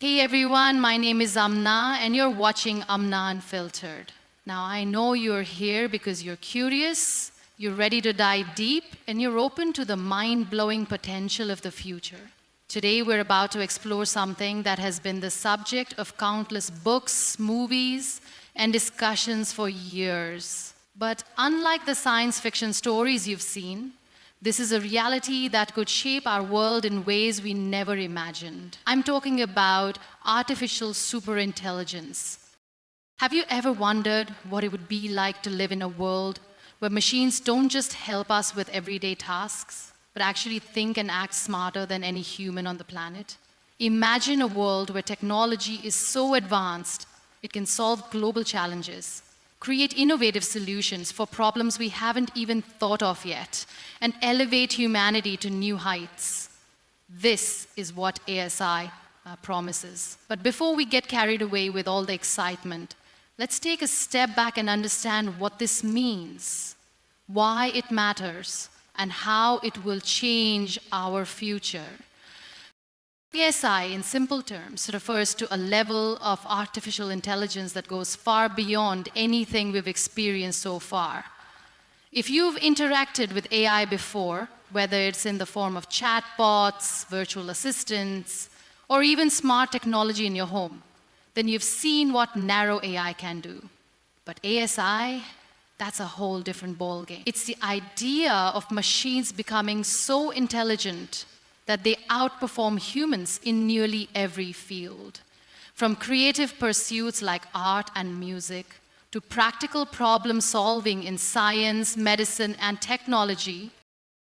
Hey everyone, my name is Amna and you're watching Amna Unfiltered. Now I know you're here because you're curious, you're ready to dive deep, and you're open to the mind-blowing potential of the future. Today we're about to explore something that has been the subject of countless books, movies, and discussions for years. But unlike the science fiction stories you've seen, this is a reality that could shape our world in ways we never imagined. I'm talking about artificial superintelligence. Have you ever wondered what it would be like to live in a world where machines don't just help us with everyday tasks, but actually think and act smarter than any human on the planet? Imagine a world where technology is so advanced it can solve global challenges, create innovative solutions for problems we haven't even thought of yet, and elevate humanity to new heights. This is what ASI promises. But before we get carried away with all the excitement, let's take a step back and understand what this means, why it matters, and how it will change our future. ASI, in simple terms, refers to a level of artificial intelligence that goes far beyond anything we've experienced so far. If you've interacted with AI before, whether it's in the form of chatbots, virtual assistants, or even smart technology in your home, then you've seen what narrow AI can do. But ASI, that's a whole different ballgame. It's the idea of machines becoming so intelligent that they outperform humans in nearly every field. From creative pursuits like art and music, to practical problem solving in science, medicine, and technology.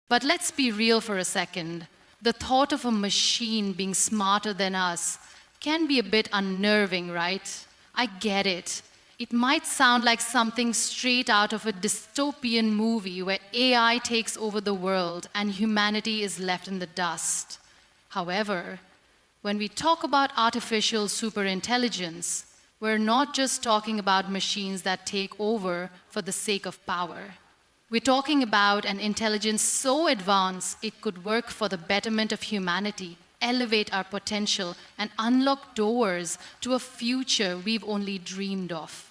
But let's be real for a second. The thought of a machine being smarter than us can be a bit unnerving, right? I get it. It might sound like something straight out of a dystopian movie where AI takes over the world and humanity is left in the dust. However, when we talk about artificial superintelligence, we're not just talking about machines that take over for the sake of power. We're talking about an intelligence so advanced it could work for the betterment of humanity, elevate our potential, and unlock doors to a future we've only dreamed of.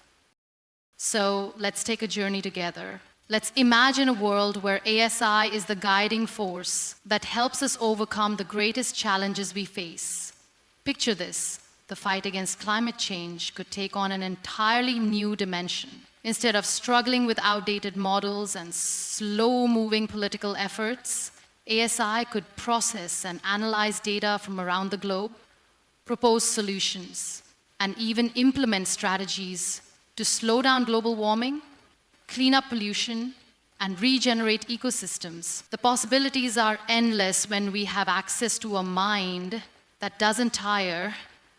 So let's take a journey together. Let's imagine a world where ASI is the guiding force that helps us overcome the greatest challenges we face. Picture this. The fight against climate change could take on an entirely new dimension. Instead of struggling with outdated models and slow-moving political efforts, ASI could process and analyze data from around the globe, propose solutions, and even implement strategies to slow down global warming, clean up pollution, and regenerate ecosystems. The possibilities are endless when we have access to a mind that doesn't tire,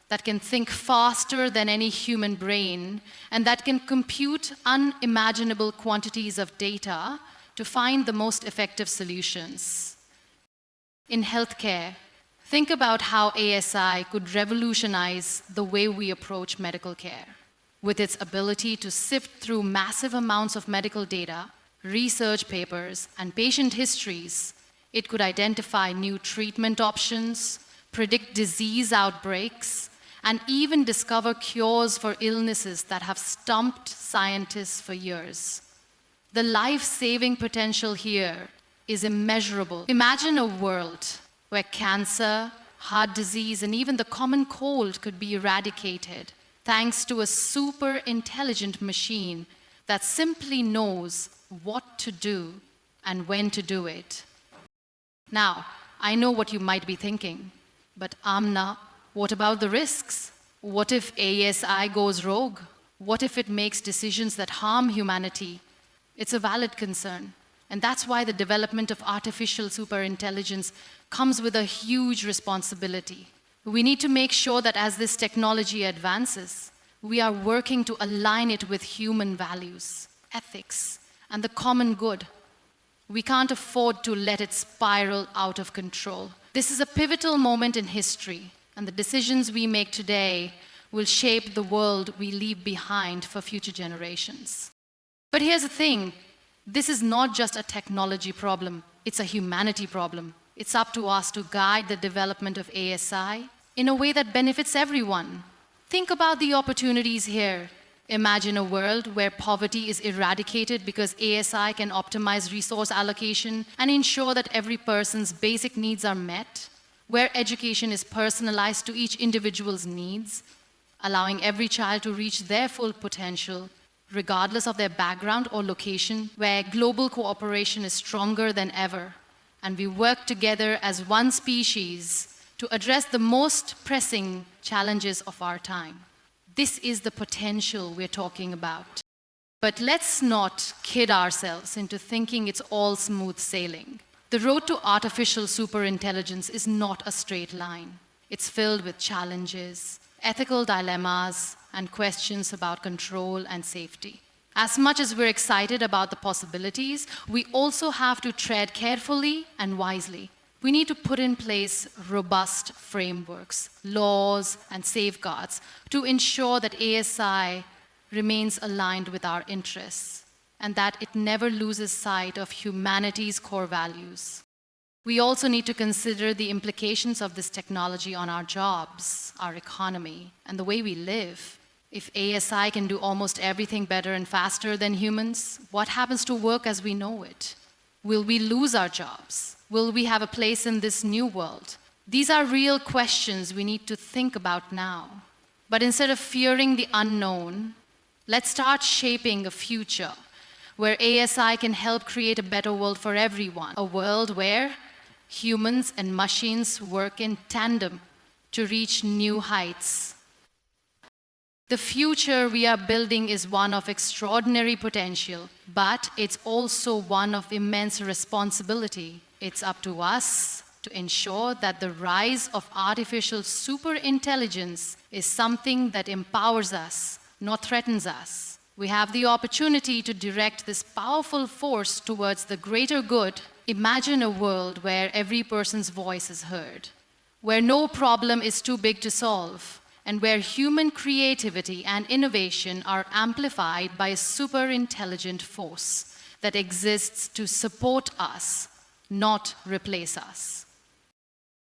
that can think faster than any human brain, and that can compute unimaginable quantities of data to find the most effective solutions. In healthcare, think about how ASI could revolutionize the way we approach medical care. With its ability to sift through massive amounts of medical data, research papers, and patient histories, it could identify new treatment options, predict disease outbreaks, and even discover cures for illnesses that have stumped scientists for years. The life-saving potential here is immeasurable. Imagine a world where cancer, heart disease, and even the common cold could be eradicated thanks to a super intelligent machine that simply knows what to do and when to do it. Now, I know what you might be thinking, but Amna, what about the risks? What if ASI goes rogue? What if it makes decisions that harm humanity? It's a valid concern, and that's why the development of artificial superintelligence comes with a huge responsibility. We need to make sure that as this technology advances, we are working to align it with human values, ethics, and the common good. We can't afford to let it spiral out of control. This is a pivotal moment in history, and the decisions we make today will shape the world we leave behind for future generations. But here's the thing, this is not just a technology problem, it's a humanity problem. It's up to us to guide the development of ASI, in a way that benefits everyone. Think about the opportunities here. Imagine a world where poverty is eradicated because ASI can optimize resource allocation and ensure that every person's basic needs are met, where education is personalized to each individual's needs, allowing every child to reach their full potential, regardless of their background or location, where global cooperation is stronger than ever, and we work together as one species to address the most pressing challenges of our time. This is the potential we're talking about. But let's not kid ourselves into thinking it's all smooth sailing. The road to artificial superintelligence is not a straight line. It's filled with challenges, ethical dilemmas, and questions about control and safety. As much as we're excited about the possibilities, we also have to tread carefully and wisely. We need to put in place robust frameworks, laws, and safeguards to ensure that ASI remains aligned with our interests and that it never loses sight of humanity's core values. We also need to consider the implications of this technology on our jobs, our economy, and the way we live. If ASI can do almost everything better and faster than humans, what happens to work as we know it? Will we lose our jobs? Will we have a place in this new world? These are real questions we need to think about now. But instead of fearing the unknown, let's start shaping a future where ASI can help create a better world for everyone. A world where humans and machines work in tandem to reach new heights. The future we are building is one of extraordinary potential, but it's also one of immense responsibility. It's up to us to ensure that the rise of artificial superintelligence is something that empowers us, not threatens us. We have the opportunity to direct this powerful force towards the greater good. Imagine a world where every person's voice is heard, where no problem is too big to solve, and where human creativity and innovation are amplified by a super intelligent force that exists to support us, not replace us.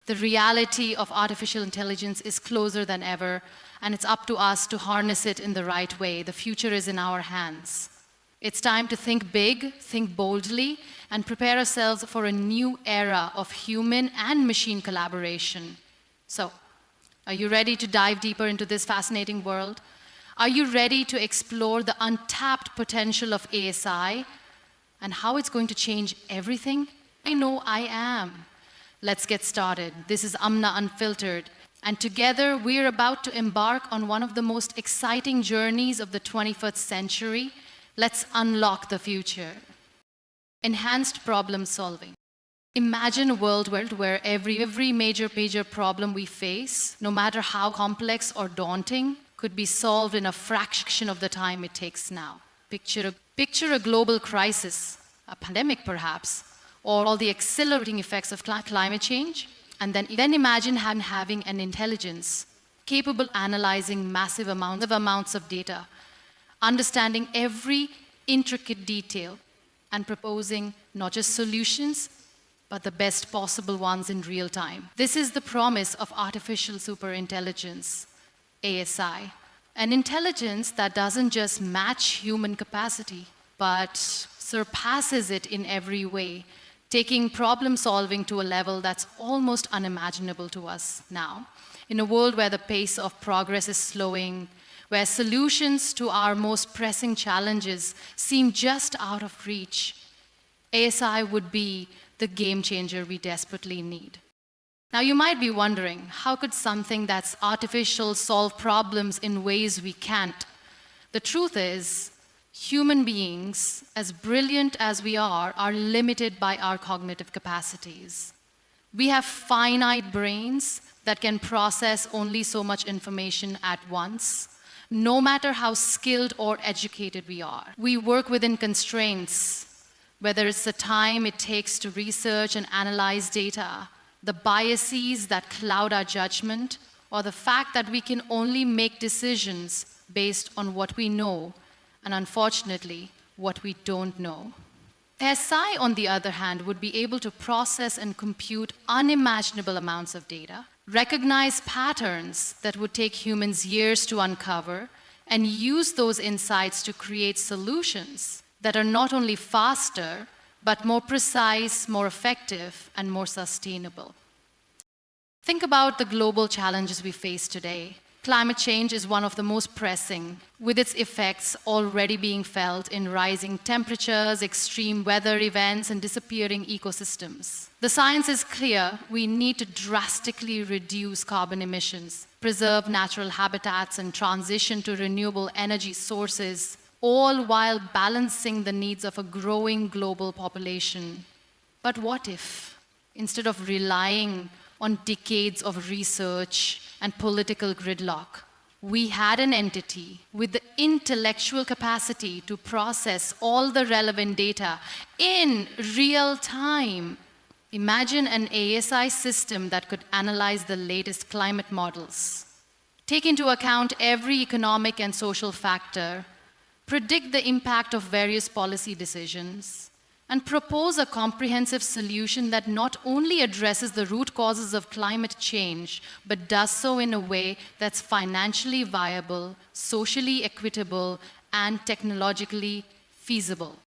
The reality of artificial intelligence is closer than ever, and it's up to us to harness it in the right way. The future is in our hands. It's time to think big, think boldly, and prepare ourselves for a new era of human and machine collaboration. So, are you ready to dive deeper into this fascinating world? Are you ready to explore the untapped potential of ASI and how it's going to change everything? I know I am. Let's get started. This is Amna Unfiltered, and together we're about to embark on one of the most exciting journeys of the 21st century. Let's unlock the future. Enhanced problem solving. Imagine a world where every major problem we face, no matter how complex or daunting, could be solved in a fraction of the time it takes now. Picture a global crisis, a pandemic perhaps, or all the accelerating effects of climate change, and then imagine having an intelligence capable of analyzing massive amounts of data, understanding every intricate detail, and proposing not just solutions, but the best possible ones in real time. This is the promise of artificial superintelligence, ASI, an intelligence that doesn't just match human capacity, but surpasses it in every way, taking problem solving to a level that's almost unimaginable to us now. In a world where the pace of progress is slowing, where solutions to our most pressing challenges seem just out of reach, ASI would be the game changer we desperately need. Now you might be wondering, how could something that's artificial solve problems in ways we can't? The truth is, human beings, as brilliant as we are limited by our cognitive capacities. We have finite brains that can process only so much information at once, no matter how skilled or educated we are. We work within constraints, whether it's the time it takes to research and analyze data, the biases that cloud our judgment, or the fact that we can only make decisions based on what we know, and unfortunately, what we don't know. SI, on the other hand, would be able to process and compute unimaginable amounts of data, recognize patterns that would take humans years to uncover, and use those insights to create solutions that are not only faster, but more precise, more effective, and more sustainable. Think about the global challenges we face today. Climate change is one of the most pressing, with its effects already being felt in rising temperatures, extreme weather events, and disappearing ecosystems. The science is clear: we need to drastically reduce carbon emissions, preserve natural habitats, and transition to renewable energy sources, all while balancing the needs of a growing global population. But what if, instead of relying on decades of research and political gridlock, we had an entity with the intellectual capacity to process all the relevant data in real time? Imagine an ASI system that could analyze the latest climate models, take into account every economic and social factor, predict the impact of various policy decisions, and propose a comprehensive solution that not only addresses the root causes of climate change, but does so in a way that's financially viable, socially equitable, and technologically feasible.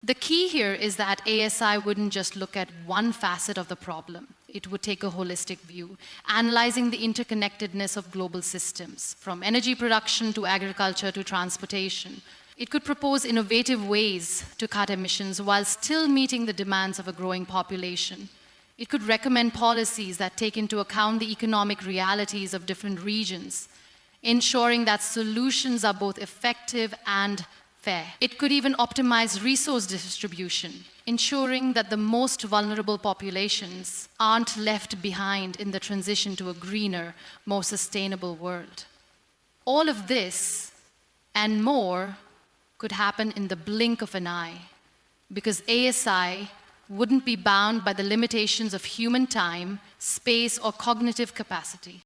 The key here is that ASI wouldn't just look at one facet of the problem. It would take a holistic view, analyzing the interconnectedness of global systems, from energy production to agriculture to transportation. It could propose innovative ways to cut emissions while still meeting the demands of a growing population. It could recommend policies that take into account the economic realities of different regions, ensuring that solutions are both effective and fair. It could even optimize resource distribution, ensuring that the most vulnerable populations aren't left behind in the transition to a greener, more sustainable world. All of this and more could happen in the blink of an eye, because ASI wouldn't be bound by the limitations of human time, space, or cognitive capacity.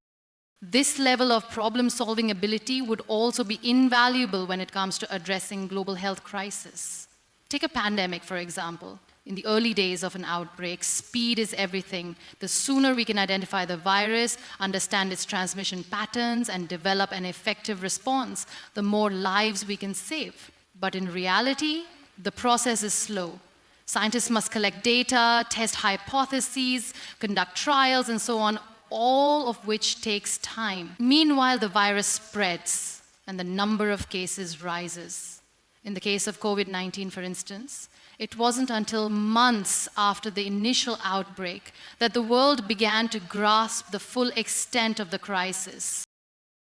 This level of problem-solving ability would also be invaluable when it comes to addressing global health crisis. Take a pandemic, for example. In the early days of an outbreak, speed is everything. The sooner we can identify the virus, understand its transmission patterns, and develop an effective response, the more lives we can save. But in reality, the process is slow. Scientists must collect data, test hypotheses, conduct trials, and so on, all of which takes time. Meanwhile, the virus spreads and the number of cases rises. In the case of COVID-19, for instance, it wasn't until months after the initial outbreak that the world began to grasp the full extent of the crisis.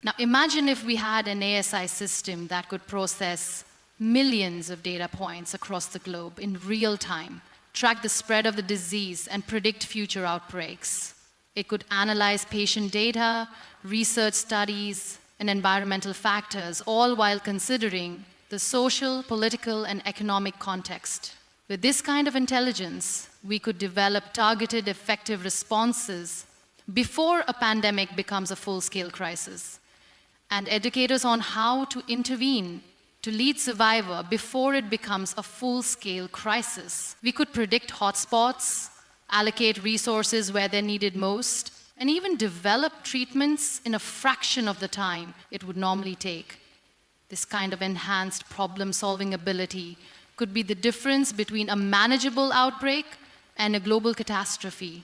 Now, imagine if we had an ASI system that could process millions of data points across the globe in real time, track the spread of the disease, and predict future outbreaks. It could analyze patient data, research studies, and environmental factors, all while considering the social, political, and economic context. With this kind of intelligence, we could develop targeted, effective responses before a pandemic becomes a full-scale crisis, and educate us on how to intervene to lead survivor before it becomes a full-scale crisis. We could predict hotspots, allocate resources where they're needed most, and even develop treatments in a fraction of the time it would normally take. This kind of enhanced problem-solving ability could be the difference between a manageable outbreak and a global catastrophe.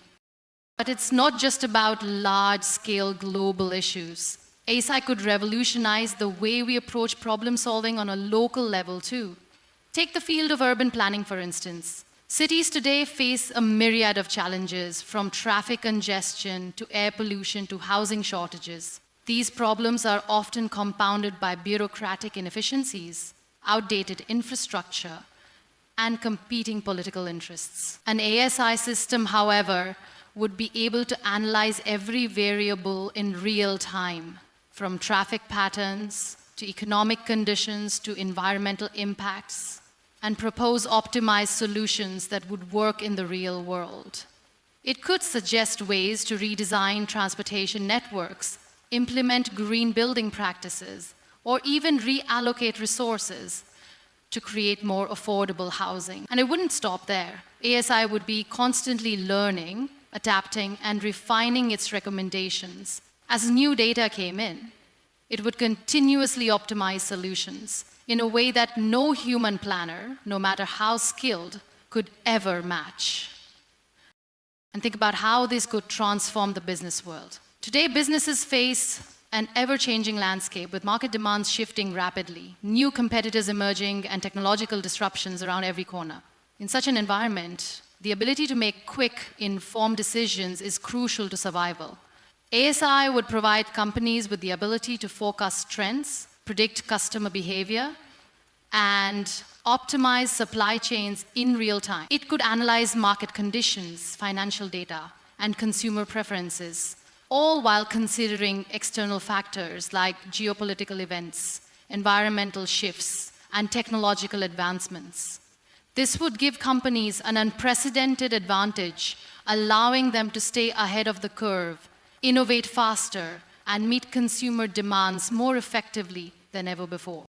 But it's not just about large-scale global issues. ASI could revolutionize the way we approach problem-solving on a local level too. Take the field of urban planning, for instance. Cities today face a myriad of challenges, from traffic congestion to air pollution to housing shortages. These problems are often compounded by bureaucratic inefficiencies, outdated infrastructure, and competing political interests. An ASI system, however, would be able to analyze every variable in real time, from traffic patterns to economic conditions to environmental impacts, and propose optimized solutions that would work in the real world. It could suggest ways to redesign transportation networks, implement green building practices, or even reallocate resources to create more affordable housing. And it wouldn't stop there. ASI would be constantly learning adapting, and refining its recommendations. As new data came in, it would continuously optimize solutions in a way that no human planner, no matter how skilled, could ever match. And think about how this could transform the business world. Today, businesses face an ever-changing landscape with market demands shifting rapidly, new competitors emerging, and technological disruptions around every corner. In such an environment, the ability to make quick, informed decisions is crucial to survival. ASI would provide companies with the ability to forecast trends, predict customer behavior, and optimize supply chains in real time. It could analyze market conditions, financial data, and consumer preferences, all while considering external factors like geopolitical events, environmental shifts, and technological advancements. This would give companies an unprecedented advantage, allowing them to stay ahead of the curve, innovate faster, and meet consumer demands more effectively than ever before.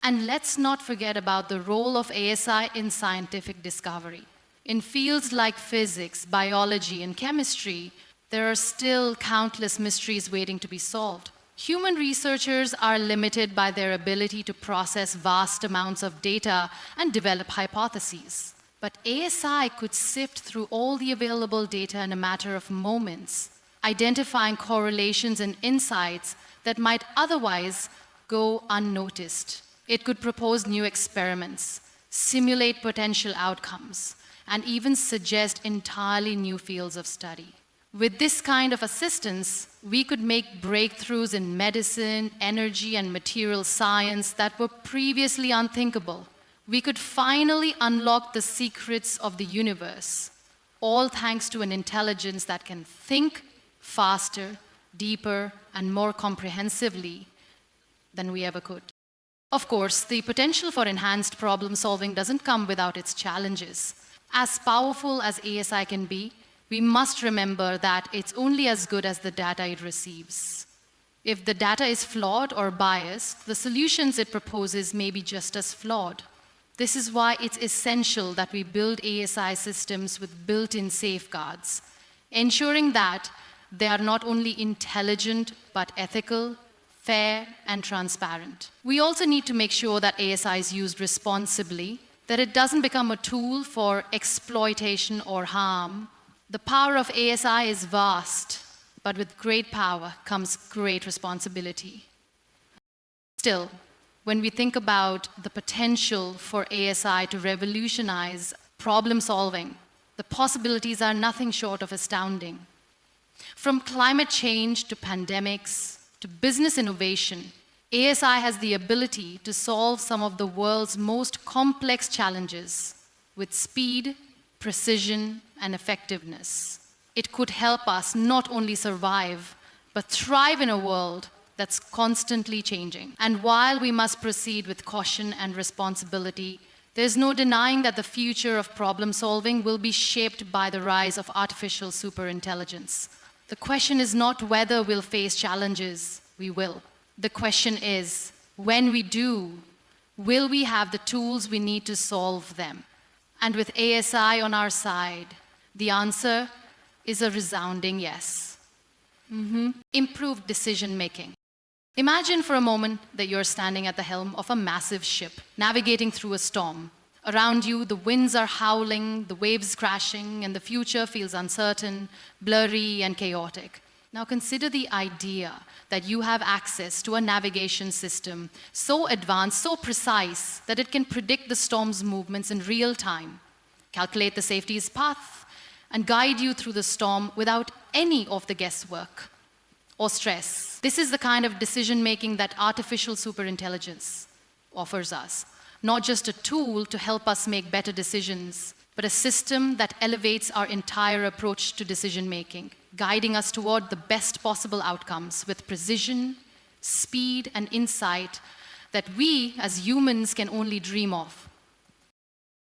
And let's not forget about the role of ASI in scientific discovery. In fields like physics, biology, and chemistry, there are still countless mysteries waiting to be solved. Human researchers are limited by their ability to process vast amounts of data and develop hypotheses. But ASI could sift through all the available data in a matter of moments, identifying correlations and insights that might otherwise go unnoticed. It could propose new experiments, simulate potential outcomes, and even suggest entirely new fields of study. With this kind of assistance, we could make breakthroughs in medicine, energy, and material science that were previously unthinkable. We could finally unlock the secrets of the universe, all thanks to an intelligence that can think faster, deeper, and more comprehensively than we ever could. Of course, the potential for enhanced problem solving doesn't come without its challenges. As powerful as ASI can be, we must remember that it's only as good as the data it receives. If the data is flawed or biased, the solutions it proposes may be just as flawed. This is why it's essential that we build ASI systems with built-in safeguards, ensuring that they are not only intelligent but ethical, fair, and transparent. We also need to make sure that ASI is used responsibly, that it doesn't become a tool for exploitation or harm. The power of ASI is vast, but with great power comes great responsibility. Still, when we think about the potential for ASI to revolutionize problem solving, the possibilities are nothing short of astounding. From climate change to pandemics to business innovation, ASI has the ability to solve some of the world's most complex challenges with speed, precision, and effectiveness. It could help us not only survive, but thrive in a world that's constantly changing. And while we must proceed with caution and responsibility, there's no denying that the future of problem solving will be shaped by the rise of artificial superintelligence. The question is not whether we'll face challenges, we will. The question is, when we do, will we have the tools we need to solve them? And with ASI on our side, the answer is a resounding yes. Improved decision making. Imagine for a moment that you're standing at the helm of a massive ship, navigating through a storm. Around you, the winds are howling, the waves crashing, and the future feels uncertain, blurry, and chaotic. Now consider the idea that you have access to a navigation system so advanced, so precise, that it can predict the storm's movements in real time, calculate the safety's path, and guide you through the storm without any of the guesswork or stress. This is the kind of decision-making that artificial superintelligence offers us. Not just a tool to help us make better decisions, but a system that elevates our entire approach to decision-making, guiding us toward the best possible outcomes with precision, speed, and insight that we as humans can only dream of.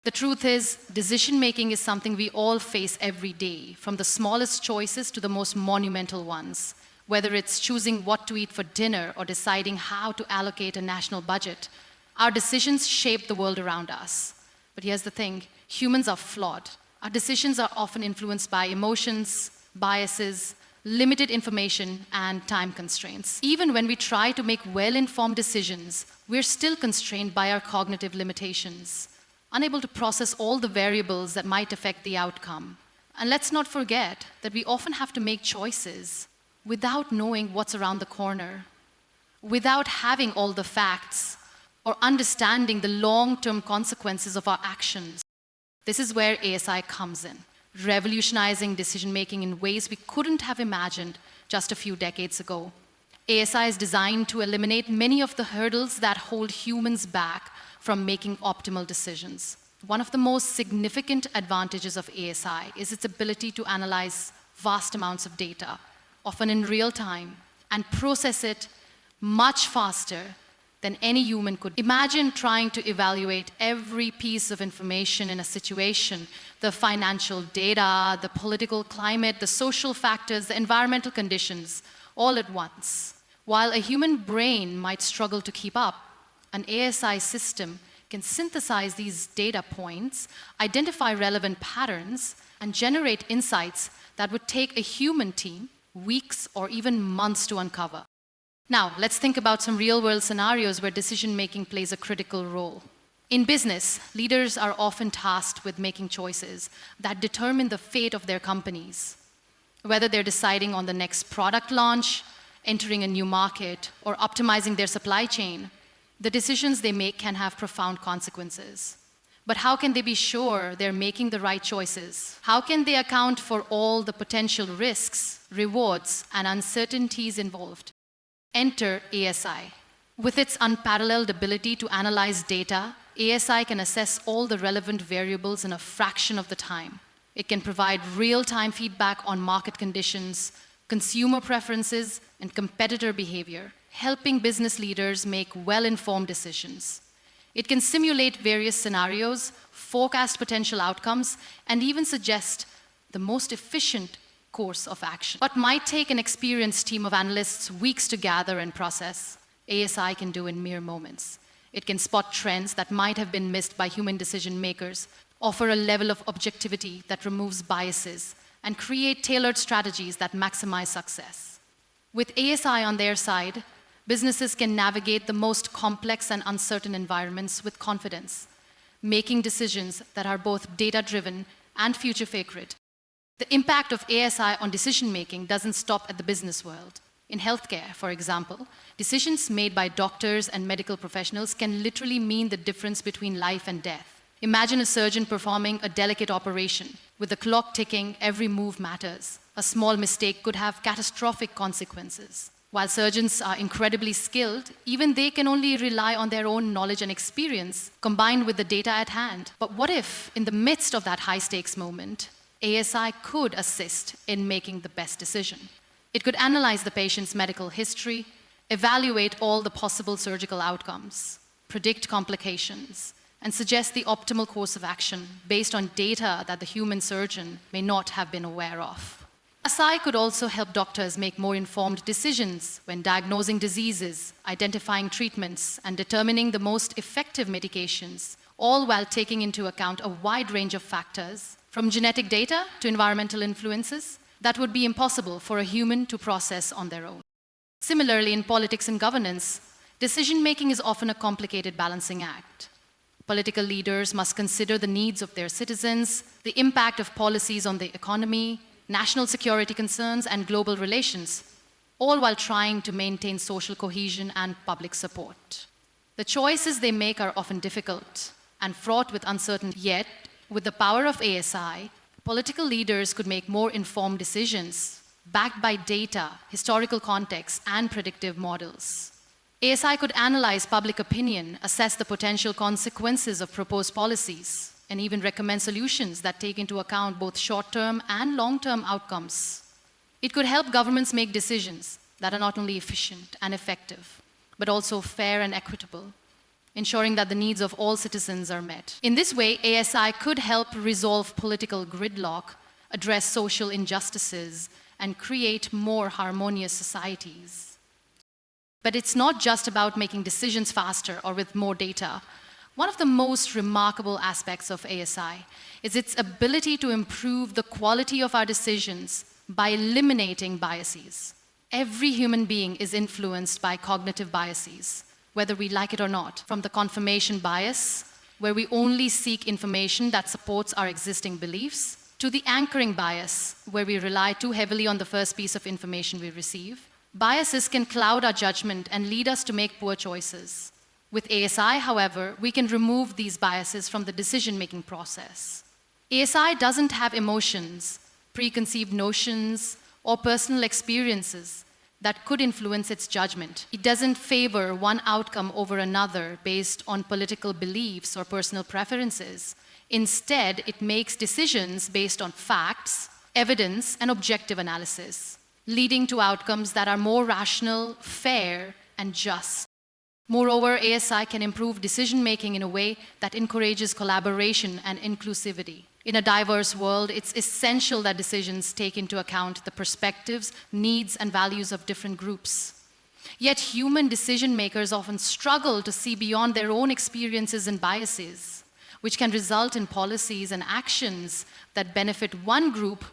The truth is, decision-making is something we all face every day, from the smallest choices to the most monumental ones. Whether it's choosing what to eat for dinner or deciding how to allocate a national budget, our decisions shape the world around us. But here's the thing, humans are flawed. Our decisions are often influenced by emotions, biases, limited information, and time constraints. Even when we try to make well-informed decisions, we're still constrained by our cognitive limitations, unable to process all the variables that might affect the outcome. And let's not forget that we often have to make choices without knowing what's around the corner, without having all the facts, or understanding the long-term consequences of our actions. This is where ASI comes in, revolutionizing decision-making in ways we couldn't have imagined just a few decades ago. ASI is designed to eliminate many of the hurdles that hold humans back from making optimal decisions. One of the most significant advantages of ASI is its ability to analyze vast amounts of data, often in real time, and process it much faster than any human could. Imagine trying to evaluate every piece of information in a situation, the financial data, the political climate, the social factors, the environmental conditions, all at once. While a human brain might struggle to keep up, an ASI system can synthesize these data points, identify relevant patterns, and generate insights that would take a human team weeks or even months to uncover. Now, let's think about some real-world scenarios where decision-making plays a critical role. In business, leaders are often tasked with making choices that determine the fate of their companies. Whether they're deciding on the next product launch, entering a new market, or optimizing their supply chain, the decisions they make can have profound consequences. But how can they be sure they're making the right choices? How can they account for all the potential risks, rewards, and uncertainties involved? Enter ASI. With its unparalleled ability to analyze data, ASI can assess all the relevant variables in a fraction of the time. It can provide real-time feedback on market conditions, consumer preferences, and competitor behavior, helping business leaders make well-informed decisions. It can simulate various scenarios, forecast potential outcomes, and even suggest the most efficient course of action. What might take an experienced team of analysts weeks to gather and process, ASI can do in mere moments. It can spot trends that might have been missed by human decision makers, offer a level of objectivity that removes biases, and create tailored strategies that maximize success. With ASI on their side, businesses can navigate the most complex and uncertain environments with confidence, making decisions that are both data-driven and future-focused. The impact of ASI on decision-making doesn't stop at the business world. In healthcare, for example, decisions made by doctors and medical professionals can literally mean the difference between life and death. Imagine a surgeon performing a delicate operation. With the clock ticking, every move matters. A small mistake could have catastrophic consequences. While surgeons are incredibly skilled, even they can only rely on their own knowledge and experience, combined with the data at hand. But what if, in the midst of that high-stakes moment, ASI could assist in making the best decision? It could analyze the patient's medical history, evaluate all the possible surgical outcomes, predict complications, and suggest the optimal course of action based on data that the human surgeon may not have been aware of. ASI could also help doctors make more informed decisions when diagnosing diseases, identifying treatments, and determining the most effective medications, all while taking into account a wide range of factors, from genetic data to environmental influences, that would be impossible for a human to process on their own. Similarly, in politics and governance, decision-making is often a complicated balancing act. Political leaders must consider the needs of their citizens, the impact of policies on the economy, national security concerns, and global relations, all while trying to maintain social cohesion and public support. The choices they make are often difficult and fraught with uncertainty, yet, with the power of ASI, political leaders could make more informed decisions, backed by data, historical context, and predictive models. ASI could analyze public opinion, assess the potential consequences of proposed policies, and even recommend solutions that take into account both short-term and long-term outcomes. It could help governments make decisions that are not only efficient and effective, but also fair and equitable, ensuring that the needs of all citizens are met. In this way, ASI could help resolve political gridlock, address social injustices, and create more harmonious societies. But it's not just about making decisions faster or with more data. One of the most remarkable aspects of ASI is its ability to improve the quality of our decisions by eliminating biases. Every human being is influenced by cognitive biases, whether we like it or not, from the confirmation bias, where we only seek information that supports our existing beliefs, to the anchoring bias, where we rely too heavily on the first piece of information we receive. Biases can cloud our judgment and lead us to make poor choices. With ASI, however, we can remove these biases from the decision-making process. ASI doesn't have emotions, preconceived notions, or personal experiences that could influence its judgment. It doesn't favor one outcome over another based on political beliefs or personal preferences. Instead, it makes decisions based on facts, evidence, and objective analysis, leading to outcomes that are more rational, fair, and just. Moreover, ASI can improve decision-making in a way that encourages collaboration and inclusivity. In a diverse world, it's essential that decisions take into account the perspectives, needs, and values of different groups. Yet human decision makers often struggle to see beyond their own experiences and biases, which can result in policies and actions that benefit one group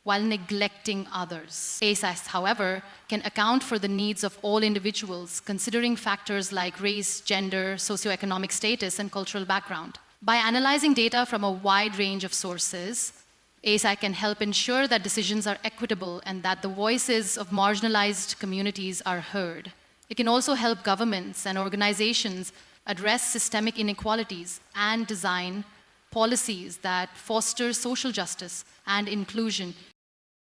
while neglecting others. ASI, however, can account for the needs of all individuals, considering factors like race, gender, socioeconomic status, and cultural background. By analyzing data from a wide range of sources, ASI can help ensure that decisions are equitable and that the voices of marginalized communities are heard. It can also help governments and organizations address systemic inequalities and design policies that foster social justice and inclusion.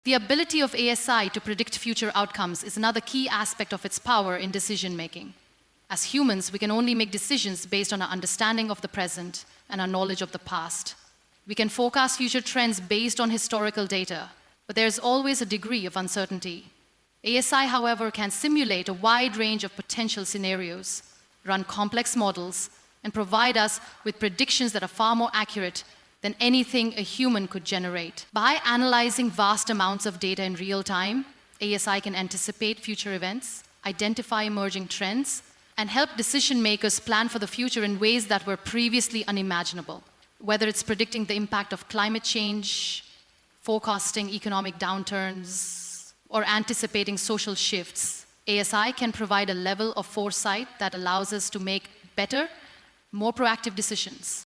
The ability of ASI to predict future outcomes is another key aspect of its power in decision-making. As humans, we can only make decisions based on our understanding of the present and our knowledge of the past. We can forecast future trends based on historical data, but there's always a degree of uncertainty. ASI, however, can simulate a wide range of potential scenarios, run complex models, and provide us with predictions that are far more accurate than anything a human could generate. By analyzing vast amounts of data in real time, ASI can anticipate future events, identify emerging trends, and help decision makers plan for the future in ways that were previously unimaginable. Whether it's predicting the impact of climate change, forecasting economic downturns, or anticipating social shifts, ASI can provide a level of foresight that allows us to make better, more proactive decisions.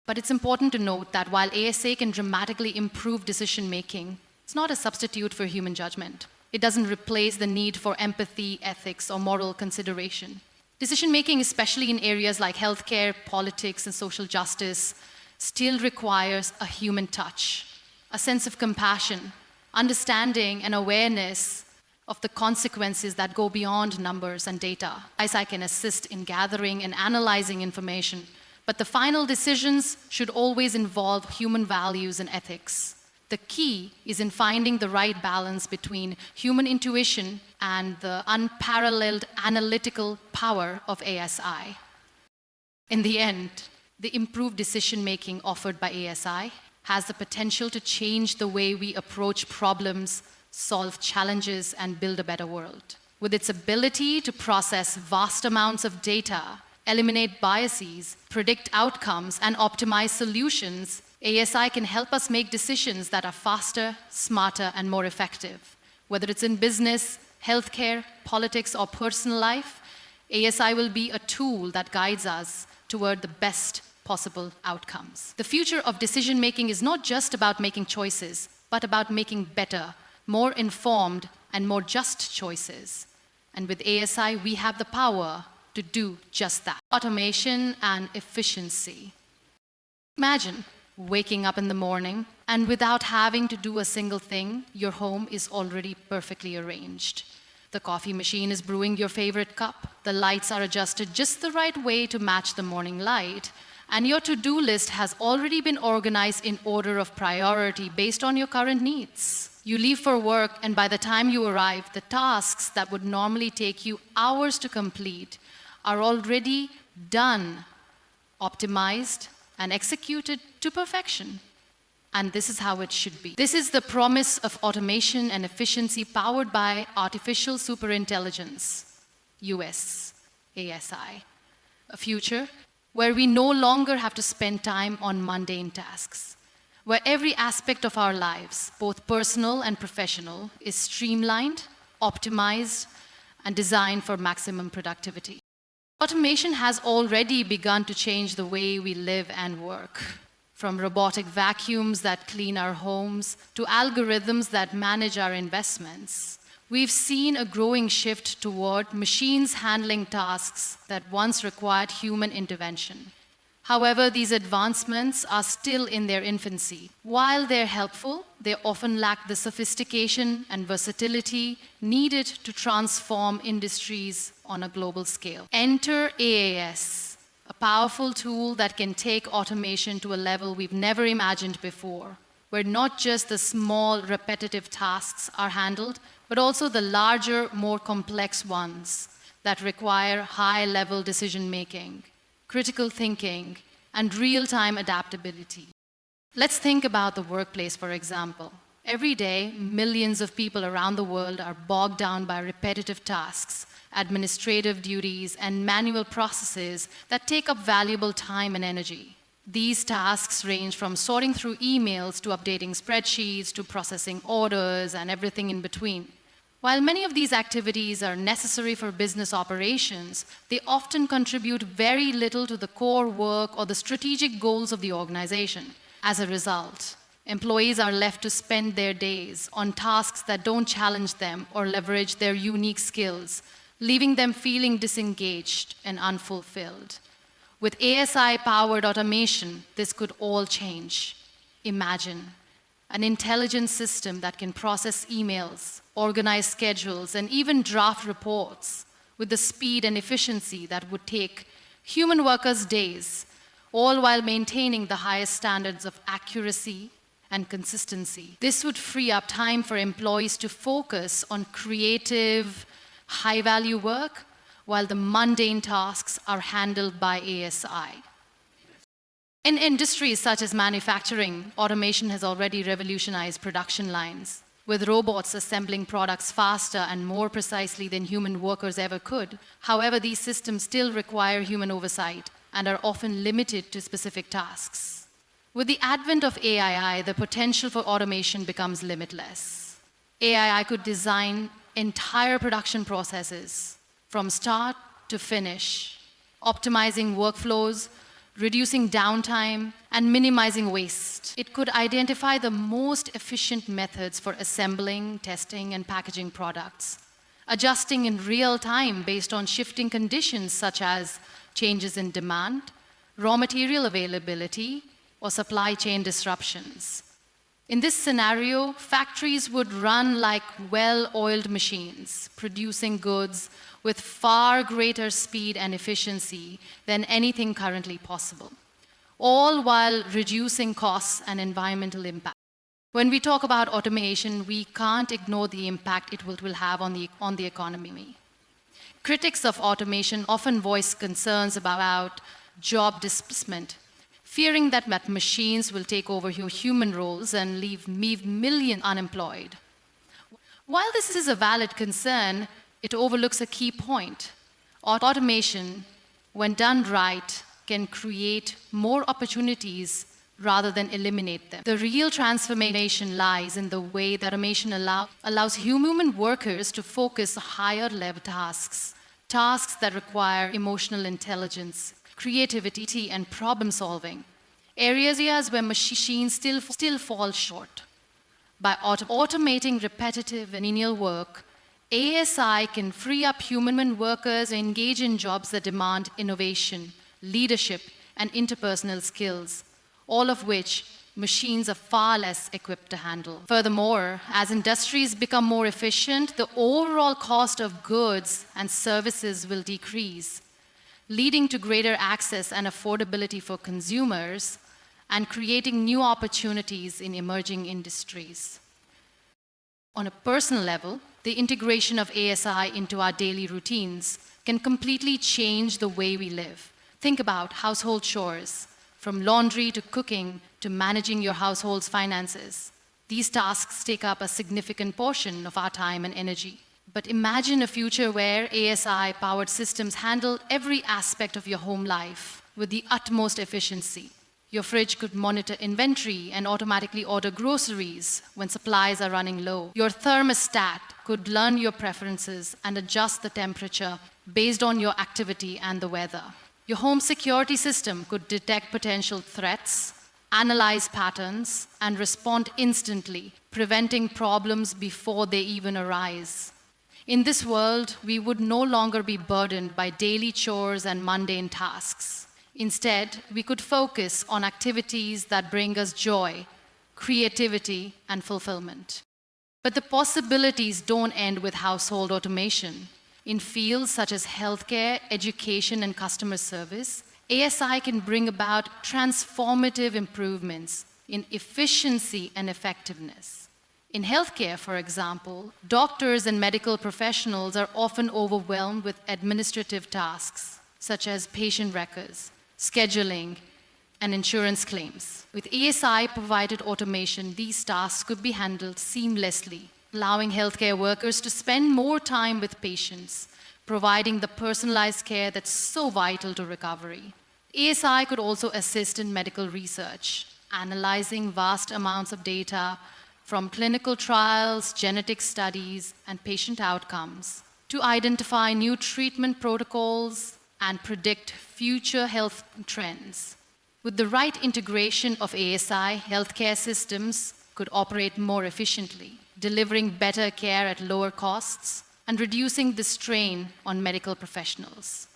But it's important to note that while ASI can dramatically improve decision making, it's not a substitute for human judgment. It doesn't replace the need for empathy, ethics, or moral consideration. Decision-making, especially in areas like healthcare, politics, and social justice, still requires a human touch, a sense of compassion, understanding, and awareness of the consequences that go beyond numbers and data. ASI can assist in gathering and analyzing information, but the final decisions should always involve human values and ethics. The key is in finding the right balance between human intuition and the unparalleled analytical power of ASI. In the end, the improved decision-making offered by ASI has the potential to change the way we approach problems, solve challenges, and build a better world. With its ability to process vast amounts of data, eliminate biases, predict outcomes, and optimize solutions, ASI can help us make decisions that are faster, smarter, and more effective. Whether it's in business, healthcare, politics, or personal life, ASI will be a tool that guides us toward the best possible outcomes. The future of decision-making is not just about making choices, but about making better, more informed, and more just choices. And with ASI, we have the power to do just that. Automation and efficiency. Imagine waking up in the morning and without having to do a single thing, your home is already perfectly arranged. The coffee machine is brewing your favorite cup. The lights are adjusted just the right way to match the morning light. And your to-do list has already been organized in order of priority based on your current needs. You leave for work, and by the time you arrive, the tasks that would normally take you hours to complete are already done, optimized, and executed to perfection. And this is how it should be. This is the promise of automation and efficiency powered by Artificial Superintelligence, US, ASI. A future where we no longer have to spend time on mundane tasks, where every aspect of our lives, both personal and professional, is streamlined, optimized, and designed for maximum productivity. Automation has already begun to change the way we live and work. From robotic vacuums that clean our homes to algorithms that manage our investments, we've seen a growing shift toward machines handling tasks that once required human intervention. However, these advancements are still in their infancy. While they're helpful, they often lack the sophistication and versatility needed to transform industries on a global scale. Enter AAS, a powerful tool that can take automation to a level we've never imagined before, where not just the small, repetitive tasks are handled, but also the larger, more complex ones that require high-level decision-making, critical thinking, and real-time adaptability. Let's think about the workplace, for example. Every day, millions of people around the world are bogged down by repetitive tasks, administrative duties, and manual processes that take up valuable time and energy. These tasks range from sorting through emails to updating spreadsheets to processing orders and everything in between. While many of these activities are necessary for business operations, they often contribute very little to the core work or the strategic goals of the organization. As a result, employees are left to spend their days on tasks that don't challenge them or leverage their unique skills, leaving them feeling disengaged and unfulfilled. With ASI-powered automation, this could all change. Imagine an intelligent system that can process emails, organize schedules, and even draft reports with the speed and efficiency that would take human workers days, all while maintaining the highest standards of accuracy and consistency. This would free up time for employees to focus on creative, high-value work, while the mundane tasks are handled by ASI. In industries such as manufacturing, automation has already revolutionized production lines, with robots assembling products faster and more precisely than human workers ever could. However, these systems still require human oversight and are often limited to specific tasks. With the advent of AI, the potential for automation becomes limitless. AI could design entire production processes from start to finish, optimizing workflows, reducing downtime, and minimizing waste. It could identify the most efficient methods for assembling, testing, and packaging products, adjusting in real time based on shifting conditions such as changes in demand, raw material availability, or supply chain disruptions. In this scenario, factories would run like well-oiled machines, producing goods with far greater speed and efficiency than anything currently possible, all while reducing costs and environmental impact. When we talk about automation, we can't ignore the impact it will have on the economy. Critics of automation often voice concerns about job displacement, fearing that machines will take over human roles and leave millions unemployed. While this is a valid concern, it overlooks a key point. Automation, when done right, can create more opportunities rather than eliminate them. The real transformation lies in the way that automation allows human workers to focus on higher-level tasks that require emotional intelligence, creativity, and problem-solving, areas where machines still fall short. By automating repetitive and menial work, ASI can free up human workers to engage in jobs that demand innovation, leadership, and interpersonal skills, all of which machines are far less equipped to handle. Furthermore, as industries become more efficient, the overall cost of goods and services will decrease, leading to greater access and affordability for consumers and creating new opportunities in emerging industries. On a personal level, the integration of ASI into our daily routines can completely change the way we live. Think about household chores, from laundry to cooking to managing your household's finances. These tasks take up a significant portion of our time and energy. But imagine a future where ASI-powered systems handle every aspect of your home life with the utmost efficiency. Your fridge could monitor inventory and automatically order groceries when supplies are running low. Your thermostat could learn your preferences and adjust the temperature based on your activity and the weather. Your home security system could detect potential threats, analyze patterns, and respond instantly, preventing problems before they even arise. In this world, we would no longer be burdened by daily chores and mundane tasks. Instead, we could focus on activities that bring us joy, creativity, and fulfillment. But the possibilities don't end with household automation. In fields such as healthcare, education, and customer service, ASI can bring about transformative improvements in efficiency and effectiveness. In healthcare, for example, doctors and medical professionals are often overwhelmed with administrative tasks, such as patient records, scheduling, and insurance claims. With ASI-provided automation, these tasks could be handled seamlessly, allowing healthcare workers to spend more time with patients, providing the personalized care that's so vital to recovery. ASI could also assist in medical research, analyzing vast amounts of data from clinical trials, genetic studies, and patient outcomes to identify new treatment protocols and predict future health trends. With the right integration of ASI, healthcare systems could operate more efficiently, delivering better care at lower costs and reducing the strain on medical professionals.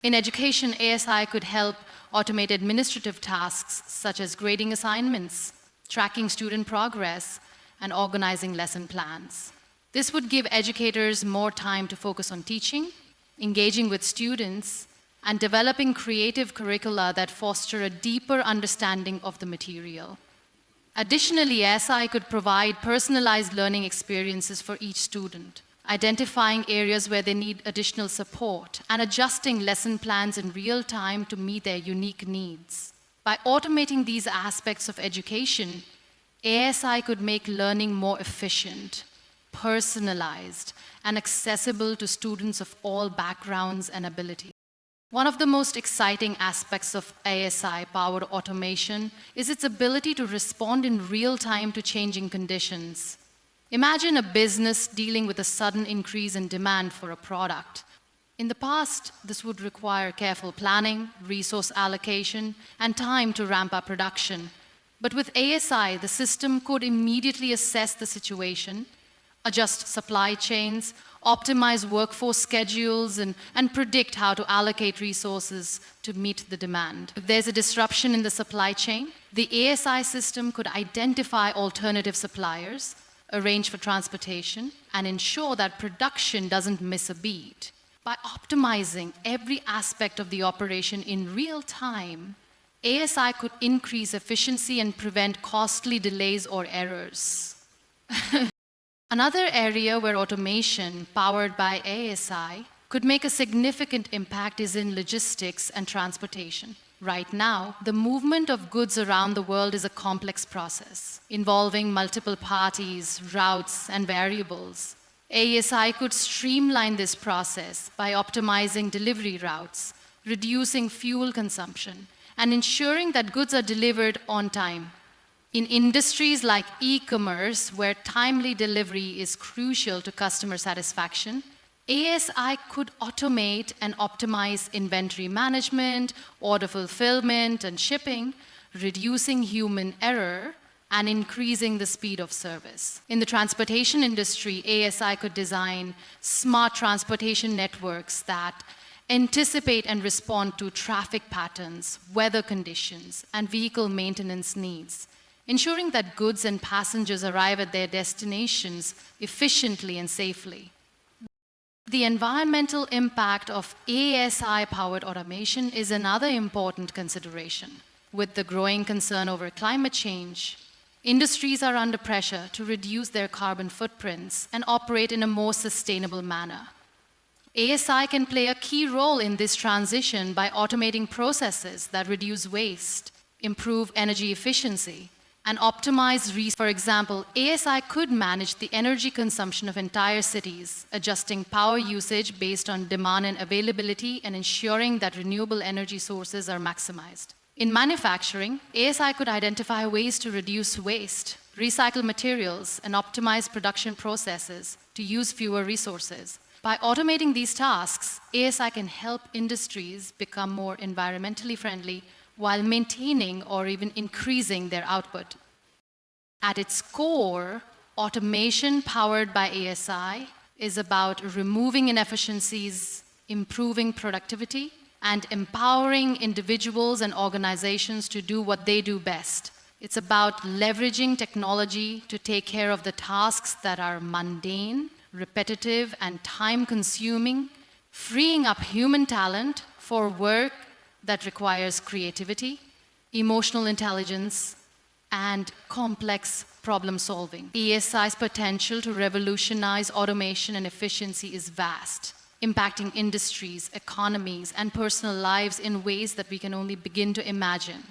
In education, ASI could help automate administrative tasks such as grading assignments, tracking student progress, and organizing lesson plans. This would give educators more time to focus on teaching, engaging with students, and developing creative curricula that foster a deeper understanding of the material. Additionally, ASI could provide personalized learning experiences for each student, identifying areas where they need additional support and adjusting lesson plans in real time to meet their unique needs. By automating these aspects of education, ASI could make learning more efficient, personalized, and accessible to students of all backgrounds and abilities. One of the most exciting aspects of ASI-powered automation is its ability to respond in real time to changing conditions. Imagine a business dealing with a sudden increase in demand for a product. In the past, this would require careful planning, resource allocation, and time to ramp up production. But with ASI, the system could immediately assess the situation, adjust supply chains, optimize workforce schedules, and predict how to allocate resources to meet the demand. If there's a disruption in the supply chain, the ASI system could identify alternative suppliers, arrange for transportation, and ensure that production doesn't miss a beat. By optimizing every aspect of the operation in real time, ASI could increase efficiency and prevent costly delays or errors. Another area where automation powered by ASI could make a significant impact is in logistics and transportation. Right now, the movement of goods around the world is a complex process, involving multiple parties, routes, and variables. ASI could streamline this process by optimizing delivery routes, reducing fuel consumption, and ensuring that goods are delivered on time. In industries like e-commerce, where timely delivery is crucial to customer satisfaction, ASI could automate and optimize inventory management, order fulfillment, and shipping, reducing human error and increasing the speed of service. In the transportation industry, ASI could design smart transportation networks that anticipate and respond to traffic patterns, weather conditions, and vehicle maintenance needs, ensuring that goods and passengers arrive at their destinations efficiently and safely. The environmental impact of ASI-powered automation is another important consideration. With the growing concern over climate change, industries are under pressure to reduce their carbon footprints and operate in a more sustainable manner. ASI can play a key role in this transition by automating processes that reduce waste, improve energy efficiency, and optimize resources. For example, ASI could manage the energy consumption of entire cities, adjusting power usage based on demand and availability and ensuring that renewable energy sources are maximized. In manufacturing, ASI could identify ways to reduce waste, recycle materials, and optimize production processes to use fewer resources. By automating these tasks, ASI can help industries become more environmentally friendly while maintaining or even increasing their output. At its core, automation powered by ASI is about removing inefficiencies, improving productivity, and empowering individuals and organizations to do what they do best. It's about leveraging technology to take care of the tasks that are mundane, repetitive, and time-consuming, freeing up human talent for work that requires creativity, emotional intelligence, and complex problem-solving. ASI's potential to revolutionize automation and efficiency is vast, impacting industries, economies, and personal lives in ways that we can only begin to imagine.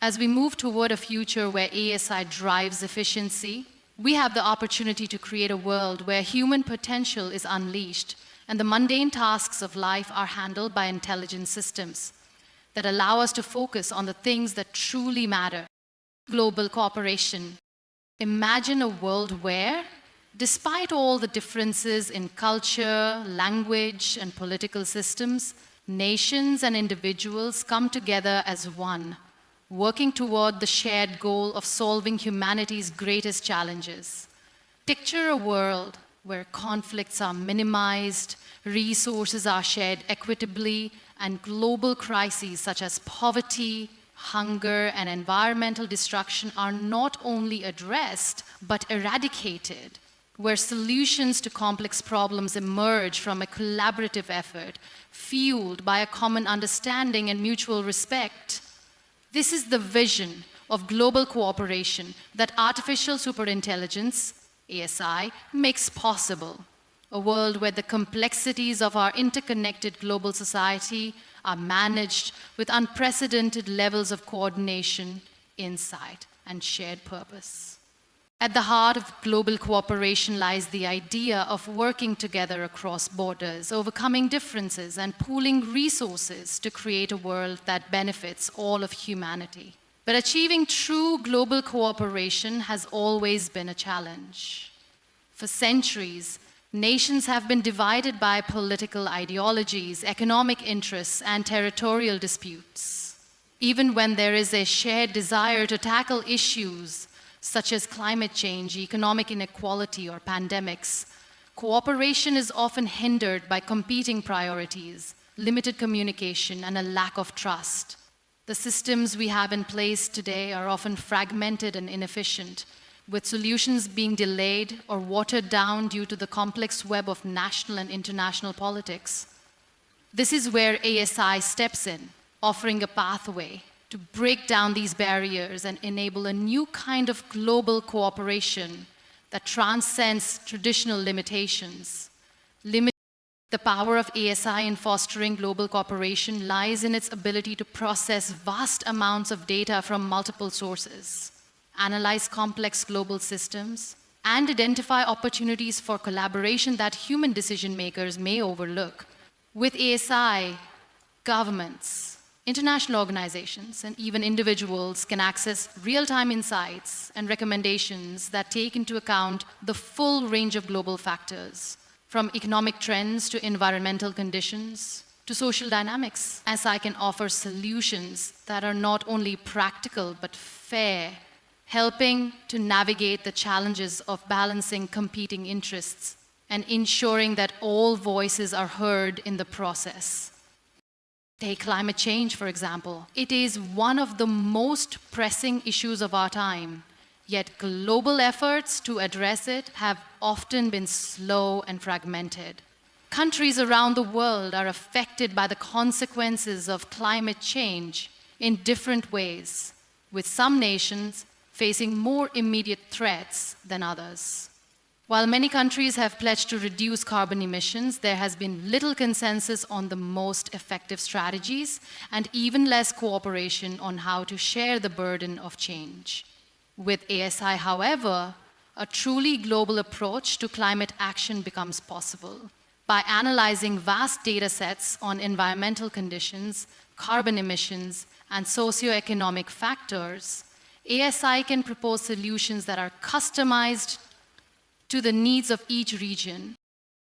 As we move toward a future where ASI drives efficiency, we have the opportunity to create a world where human potential is unleashed and the mundane tasks of life are handled by intelligent systems that allow us to focus on the things that truly matter. Global cooperation. Imagine a world where, despite all the differences in culture, language, and political systems, nations and individuals come together as one, working toward the shared goal of solving humanity's greatest challenges. Picture a world where conflicts are minimized, resources are shared equitably, and global crises such as poverty, hunger, and environmental destruction are not only addressed, but eradicated, where solutions to complex problems emerge from a collaborative effort, fueled by a common understanding and mutual respect. This is the vision of global cooperation that artificial superintelligence, ASI, makes possible. A world where the complexities of our interconnected global society are managed with unprecedented levels of coordination, insight, and shared purpose. At the heart of global cooperation lies the idea of working together across borders, overcoming differences, and pooling resources to create a world that benefits all of humanity. But achieving true global cooperation has always been a challenge. For centuries, nations have been divided by political ideologies, economic interests, and territorial disputes. Even when there is a shared desire to tackle issues such as climate change, economic inequality, or pandemics, cooperation is often hindered by competing priorities, limited communication, and a lack of trust. The systems we have in place today are often fragmented and inefficient, with solutions being delayed or watered down due to the complex web of national and international politics. This is where ASI steps in, offering a pathway to break down these barriers and enable a new kind of global cooperation that transcends traditional limitations. The power of ASI in fostering global cooperation lies in its ability to process vast amounts of data from multiple sources, analyze complex global systems, and identify opportunities for collaboration that human decision makers may overlook. With ASI, governments, international organizations, and even individuals can access real-time insights and recommendations that take into account the full range of global factors, from economic trends to environmental conditions to social dynamics. ASI can offer solutions that are not only practical but fair, helping to navigate the challenges of balancing competing interests and ensuring that all voices are heard in the process. Take climate change, for example. It is one of the most pressing issues of our time, yet global efforts to address it have often been slow and fragmented. Countries around the world are affected by the consequences of climate change in different ways, with some nations facing more immediate threats than others. While many countries have pledged to reduce carbon emissions, there has been little consensus on the most effective strategies and even less cooperation on how to share the burden of change. With ASI, however, a truly global approach to climate action becomes possible. By analyzing vast data sets on environmental conditions, carbon emissions, and socioeconomic factors, ASI can propose solutions that are customized to the needs of each region,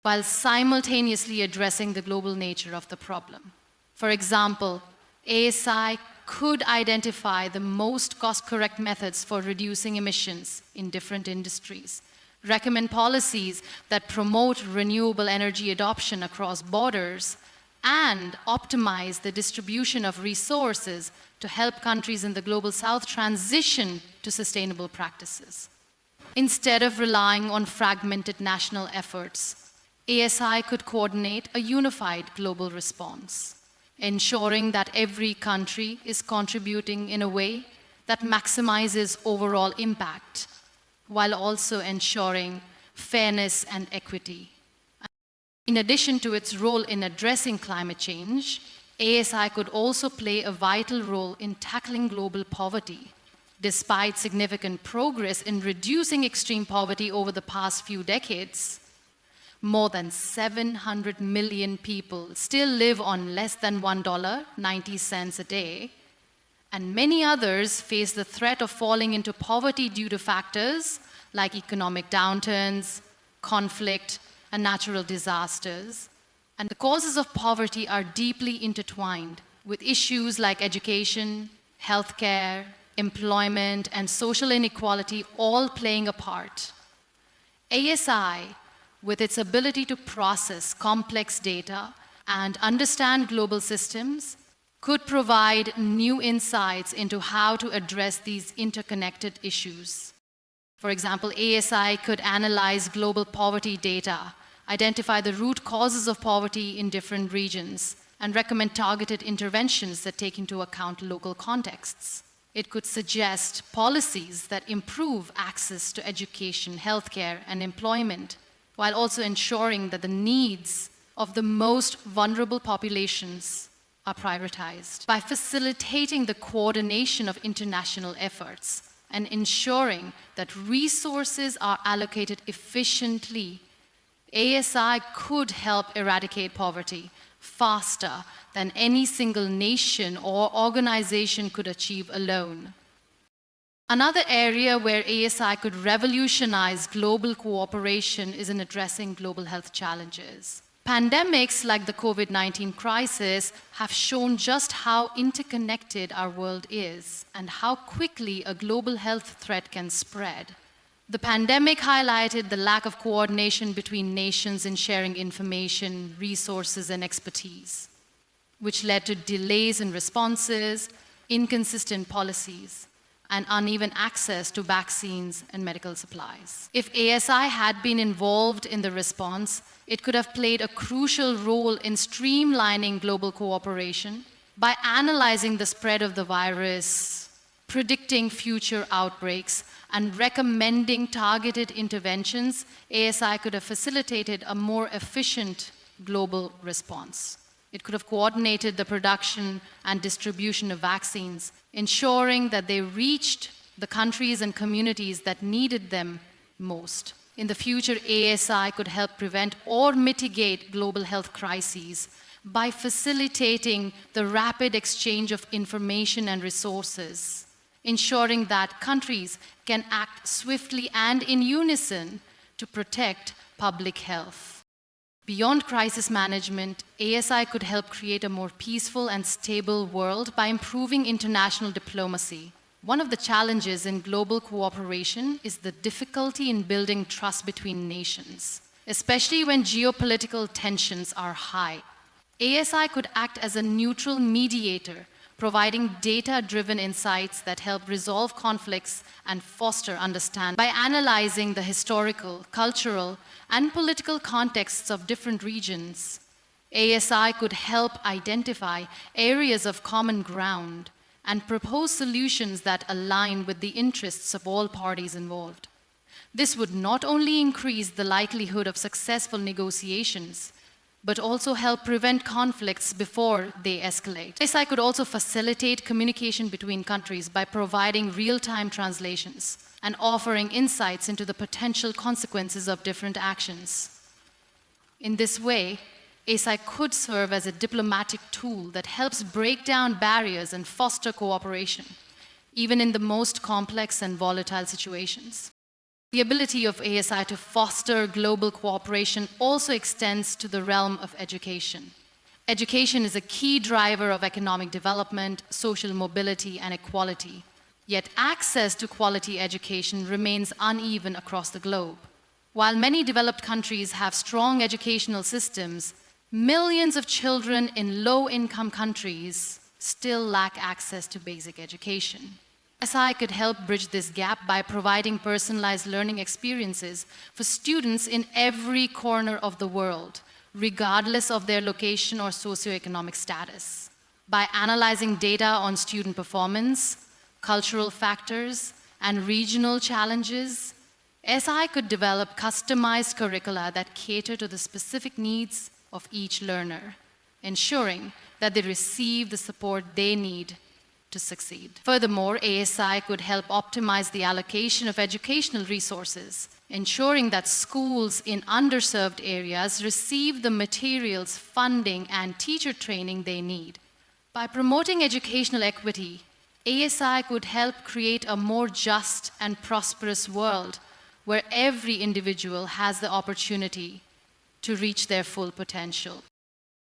while simultaneously addressing the global nature of the problem. For example, ASI could identify the most cost-correct methods for reducing emissions in different industries, recommend policies that promote renewable energy adoption across borders, and optimize the distribution of resources to help countries in the Global South transition to sustainable practices. Instead of relying on fragmented national efforts, ASI could coordinate a unified global response, ensuring that every country is contributing in a way that maximizes overall impact, while also ensuring fairness and equity. In addition to its role in addressing climate change, ASI could also play a vital role in tackling global poverty. Despite significant progress in reducing extreme poverty over the past few decades, more than 700 million people still live on less than $1.90 a day, and many others face the threat of falling into poverty due to factors like economic downturns, conflict, and natural disasters. And the causes of poverty are deeply intertwined with issues like education, healthcare, employment, and social inequality all playing a part. ASI, with its ability to process complex data and understand global systems, could provide new insights into how to address these interconnected issues. For example, ASI could analyze global poverty data, identify the root causes of poverty in different regions, and recommend targeted interventions that take into account local contexts. It could suggest policies that improve access to education, healthcare, and employment, while also ensuring that the needs of the most vulnerable populations are prioritized. By facilitating the coordination of international efforts and ensuring that resources are allocated efficiently, ASI could help eradicate poverty faster than any single nation or organization could achieve alone. Another area where ASI could revolutionize global cooperation is in addressing global health challenges. Pandemics like the COVID-19 crisis have shown just how interconnected our world is and how quickly a global health threat can spread. The pandemic highlighted the lack of coordination between nations in sharing information, resources, and expertise, which led to delays in responses, inconsistent policies, and uneven access to vaccines and medical supplies. If ASI had been involved in the response, it could have played a crucial role in streamlining global cooperation by analyzing the spread of the virus, predicting future outbreaks, and recommending targeted interventions. ASI could have facilitated a more efficient global response. It could have coordinated the production and distribution of vaccines, ensuring that they reached the countries and communities that needed them most. In the future, ASI could help prevent or mitigate global health crises by facilitating the rapid exchange of information and resources, ensuring that countries can act swiftly and in unison to protect public health. Beyond crisis management, ASI could help create a more peaceful and stable world by improving international diplomacy. One of the challenges in global cooperation is the difficulty in building trust between nations, especially when geopolitical tensions are high. ASI could act as a neutral mediator, providing data-driven insights that help resolve conflicts and foster understanding. By analyzing the historical, cultural, and political contexts of different regions, ASI could help identify areas of common ground and propose solutions that align with the interests of all parties involved. This would not only increase the likelihood of successful negotiations, but also help prevent conflicts before they escalate. ASI could also facilitate communication between countries by providing real-time translations and offering insights into the potential consequences of different actions. In this way, ASI could serve as a diplomatic tool that helps break down barriers and foster cooperation, even in the most complex and volatile situations. The ability of ASI to foster global cooperation also extends to the realm of education. Education is a key driver of economic development, social mobility, and equality. Yet access to quality education remains uneven across the globe. While many developed countries have strong educational systems, millions of children in low-income countries still lack access to basic education. ASI could help bridge this gap by providing personalized learning experiences for students in every corner of the world, regardless of their location or socioeconomic status. By analyzing data on student performance, cultural factors, and regional challenges, ASI could develop customized curricula that cater to the specific needs of each learner, ensuring that they receive the support they need to succeed. Furthermore, ASI could help optimize the allocation of educational resources, ensuring that schools in underserved areas receive the materials, funding, and teacher training they need. By promoting educational equity, ASI could help create a more just and prosperous world where every individual has the opportunity to reach their full potential.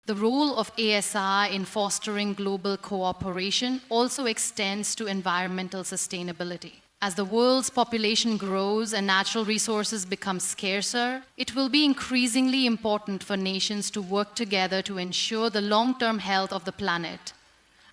The role of ASI in fostering global cooperation also extends to environmental sustainability. As the world's population grows and natural resources become scarcer, it will be increasingly important for nations to work together to ensure the long-term health of the planet.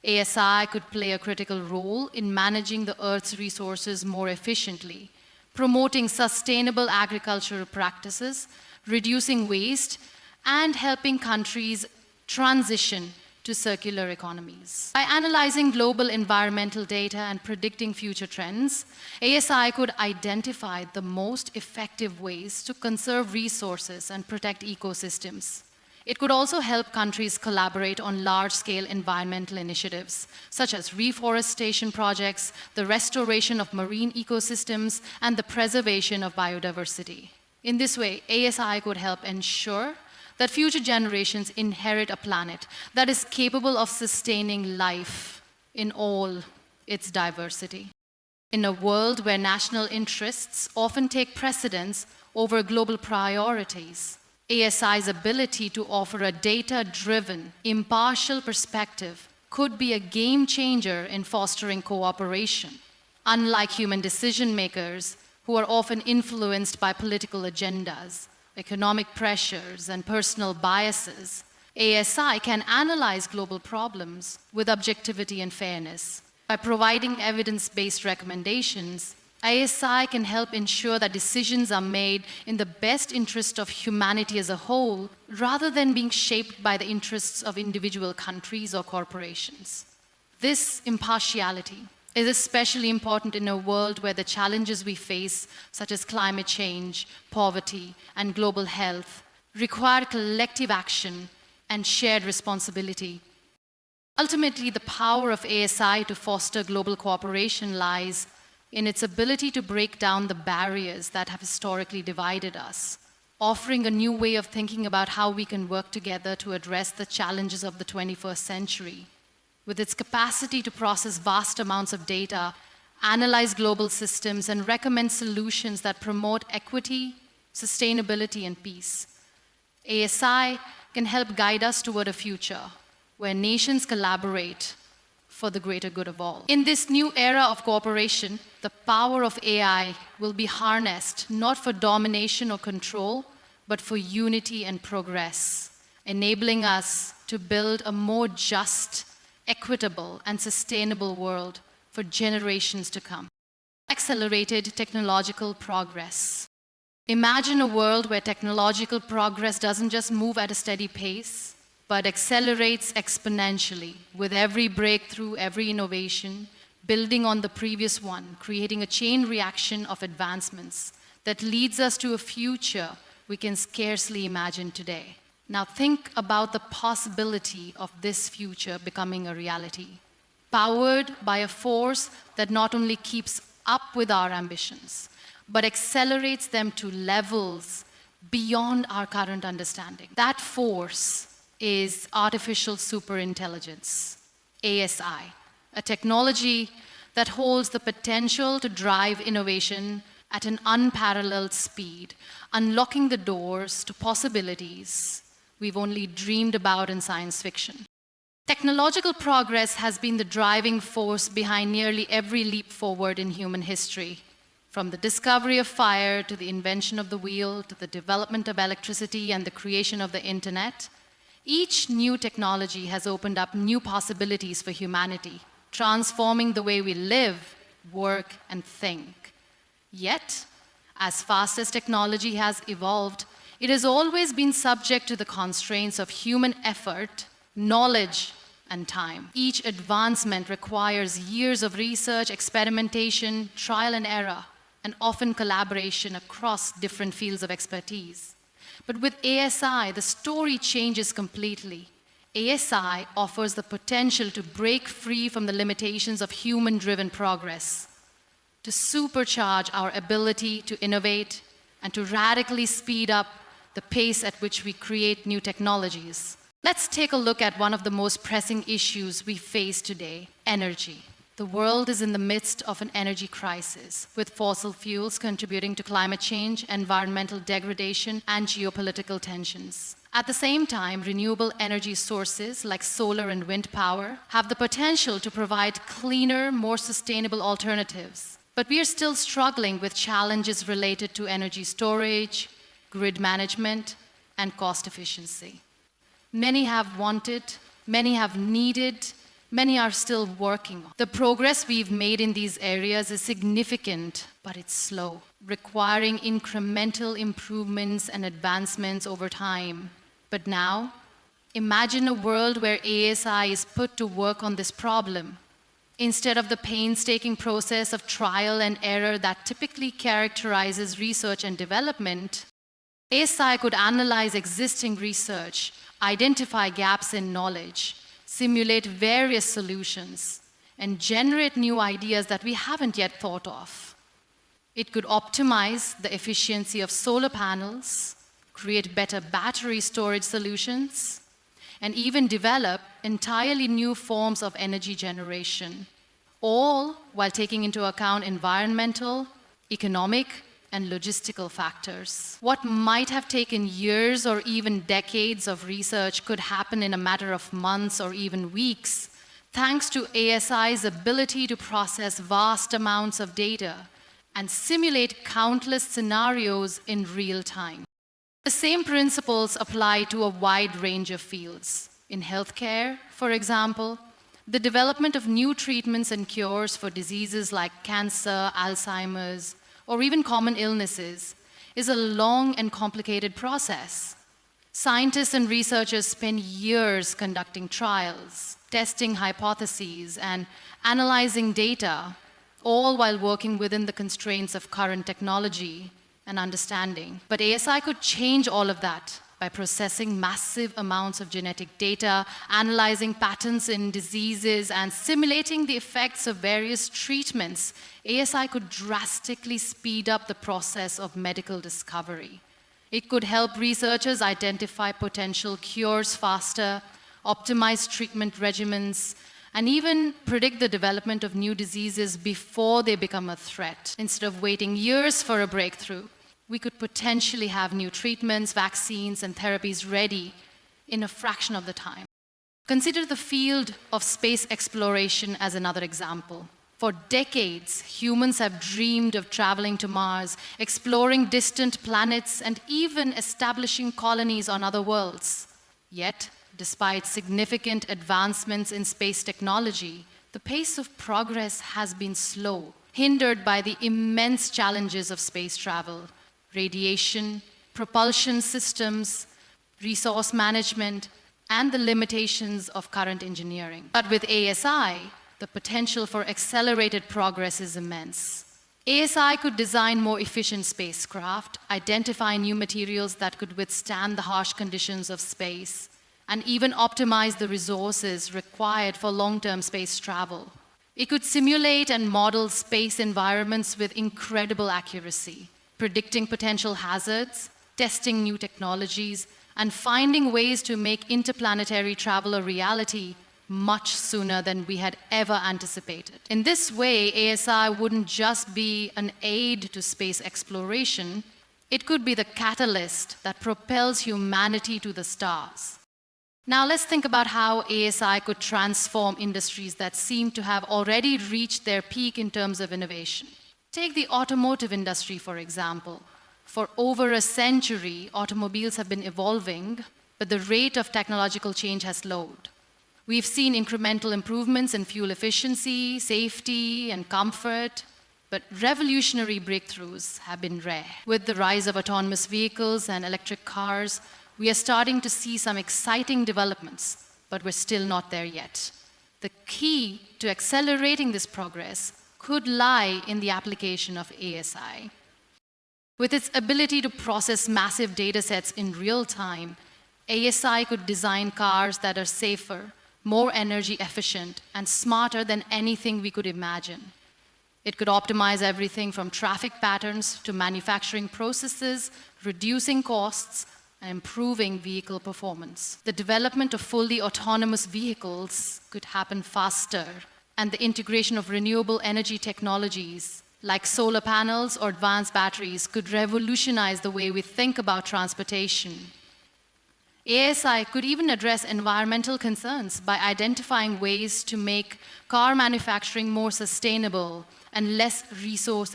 ASI could play a critical role in managing the Earth's resources more efficiently, promoting sustainable agricultural practices, reducing waste, and helping countries transition to circular economies. By analyzing global environmental data and predicting future trends, ASI could identify the most effective ways to conserve resources and protect ecosystems. It could also help countries collaborate on large-scale environmental initiatives, such as reforestation projects, the restoration of marine ecosystems, and the preservation of biodiversity. In this way, ASI could help ensure that future generations inherit a planet that is capable of sustaining life in all its diversity. In a world where national interests often take precedence over global priorities, ASI's ability to offer a data-driven, impartial perspective could be a game changer in fostering cooperation. Unlike human decision makers, who are often influenced by political agendas, economic pressures, and personal biases, ASI can analyze global problems with objectivity and fairness. By providing evidence-based recommendations, ASI can help ensure that decisions are made in the best interest of humanity as a whole, rather than being shaped by the interests of individual countries or corporations. This impartiality is especially important in a world where the challenges we face, such as climate change, poverty, and global health, require collective action and shared responsibility. Ultimately, the power of ASI to foster global cooperation lies in its ability to break down the barriers that have historically divided us, offering a new way of thinking about how we can work together to address the challenges of the 21st century. With its capacity to process vast amounts of data, analyze global systems, and recommend solutions that promote equity, sustainability, and peace, ASI can help guide us toward a future where nations collaborate for the greater good of all. In this new era of cooperation, the power of AI will be harnessed not for domination or control, but for unity and progress, enabling us to build a more just, equitable, and sustainable world for generations to come. Accelerated technological progress. Imagine a world where technological progress doesn't just move at a steady pace, but accelerates exponentially with every breakthrough, every innovation, building on the previous one, creating a chain reaction of advancements that leads us to a future we can scarcely imagine today. Now think about the possibility of this future becoming a reality, powered by a force that not only keeps up with our ambitions, but accelerates them to levels beyond our current understanding. That force is artificial superintelligence, ASI, a technology that holds the potential to drive innovation at an unparalleled speed, unlocking the doors to possibilities we've only dreamed about in science fiction. Technological progress has been the driving force behind nearly every leap forward in human history, from the discovery of fire to the invention of the wheel to the development of electricity and the creation of the internet. Each new technology has opened up new possibilities for humanity, transforming the way we live, work, and think. Yet, as fast as technology has evolved, it has always been subject to the constraints of human effort, knowledge, and time. Each advancement requires years of research, experimentation, trial and error, and often collaboration across different fields of expertise. But with ASI, the story changes completely. ASI offers the potential to break free from the limitations of human-driven progress, to supercharge our ability to innovate, and to radically speed up the pace at which we create new technologies. Let's take a look at one of the most pressing issues we face today: energy. The world is in the midst of an energy crisis, with fossil fuels contributing to climate change, environmental degradation, and geopolitical tensions. At the same time, renewable energy sources like solar and wind power have the potential to provide cleaner, more sustainable alternatives. But we are still struggling with challenges related to energy storage, grid management, and cost efficiency. Many have wanted, many have needed, many are still working. The progress we've made in these areas is significant, but it's slow, requiring incremental improvements and advancements over time. But now, imagine a world where ASI is put to work on this problem. Instead of the painstaking process of trial and error that typically characterizes research and development, ASI could analyze existing research, identify gaps in knowledge, simulate various solutions, and generate new ideas that we haven't yet thought of. It could optimize the efficiency of solar panels, create better battery storage solutions, and even develop entirely new forms of energy generation, all while taking into account environmental, economic, and logistical factors. What might have taken years or even decades of research could happen in a matter of months or even weeks, thanks to ASI's ability to process vast amounts of data and simulate countless scenarios in real time. The same principles apply to a wide range of fields. In healthcare, for example, the development of new treatments and cures for diseases like cancer, Alzheimer's, or even common illnesses is a long and complicated process. Scientists and researchers spend years conducting trials, testing hypotheses, and analyzing data, all while working within the constraints of current technology and understanding. But ASI could change all of that by processing massive amounts of genetic data, analyzing patterns in diseases, and simulating the effects of various treatments. ASI could drastically speed up the process of medical discovery. It could help researchers identify potential cures faster, optimize treatment regimens, and even predict the development of new diseases before they become a threat. Instead of waiting years for a breakthrough, we could potentially have new treatments, vaccines, and therapies ready in a fraction of the time. Consider the field of space exploration as another example. For decades, humans have dreamed of traveling to Mars, exploring distant planets, and even establishing colonies on other worlds. Yet, despite significant advancements in space technology, the pace of progress has been slow, hindered by the immense challenges of space travel: radiation, propulsion systems, resource management, and the limitations of current engineering. But with ASI, the potential for accelerated progress is immense. ASI could design more efficient spacecraft, identify new materials that could withstand the harsh conditions of space, and even optimize the resources required for long-term space travel. It could simulate and model space environments with incredible accuracy, predicting potential hazards, testing new technologies, and finding ways to make interplanetary travel a reality much sooner than we had ever anticipated. In this way, ASI wouldn't just be an aid to space exploration, it could be the catalyst that propels humanity to the stars. Now let's think about how ASI could transform industries that seem to have already reached their peak in terms of innovation. Take the automotive industry, for example. For over a century, automobiles have been evolving, but the rate of technological change has slowed. We've seen incremental improvements in fuel efficiency, safety, and comfort, but revolutionary breakthroughs have been rare. With the rise of autonomous vehicles and electric cars, we are starting to see some exciting developments, but we're still not there yet. The key to accelerating this progress could lie in the application of ASI. With its ability to process massive data sets in real time, ASI could design cars that are safer, more energy efficient, and smarter than anything we could imagine. It could optimize everything from traffic patterns to manufacturing processes, reducing costs, and improving vehicle performance. The development of fully autonomous vehicles could happen faster, and the integration of renewable energy technologies like solar panels or advanced batteries could revolutionize the way we think about transportation. ASI could even address environmental concerns by identifying ways to make car manufacturing more sustainable and less resource.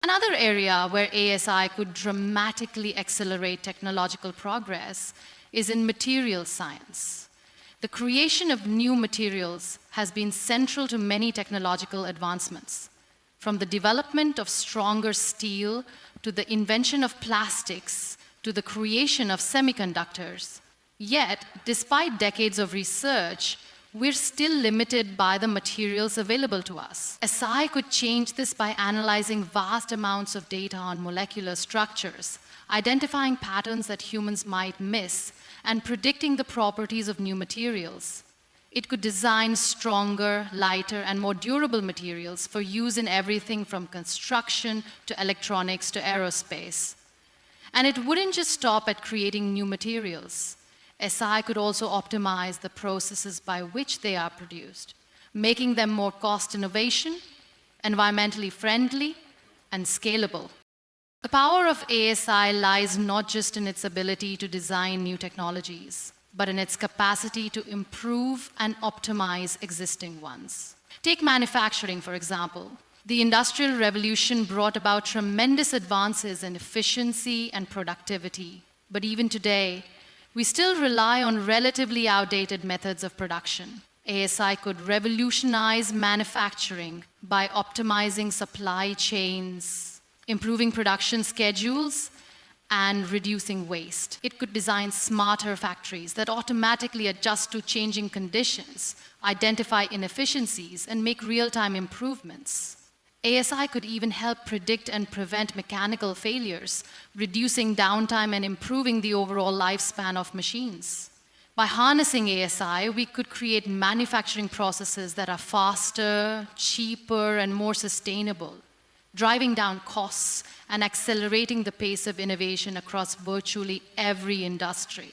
Another area where ASI could dramatically accelerate technological progress is in material science. The creation of new materials has been central to many technological advancements, from the development of stronger steel to the invention of plastics to the creation of semiconductors. Yet, despite decades of research, we're still limited by the materials available to us. ASI could change this by analyzing vast amounts of data on molecular structures, identifying patterns that humans might miss, and predicting the properties of new materials. It could design stronger, lighter, and more durable materials for use in everything from construction to electronics to aerospace. And it wouldn't just stop at creating new materials. SI could also optimize the processes by which they are produced, making them more cost innovation, environmentally friendly, and scalable. The power of ASI lies not just in its ability to design new technologies, but in its capacity to improve and optimize existing ones. Take manufacturing, for example. The Industrial Revolution brought about tremendous advances in efficiency and productivity. But even today, we still rely on relatively outdated methods of production. ASI could revolutionize manufacturing by optimizing supply chains, improving production schedules, and reducing waste. It could design smarter factories that automatically adjust to changing conditions, identify inefficiencies, and make real-time improvements. ASI could even help predict and prevent mechanical failures, reducing downtime and improving the overall lifespan of machines. By harnessing ASI, we could create manufacturing processes that are faster, cheaper, and more sustainable, driving down costs and accelerating the pace of innovation across virtually every industry.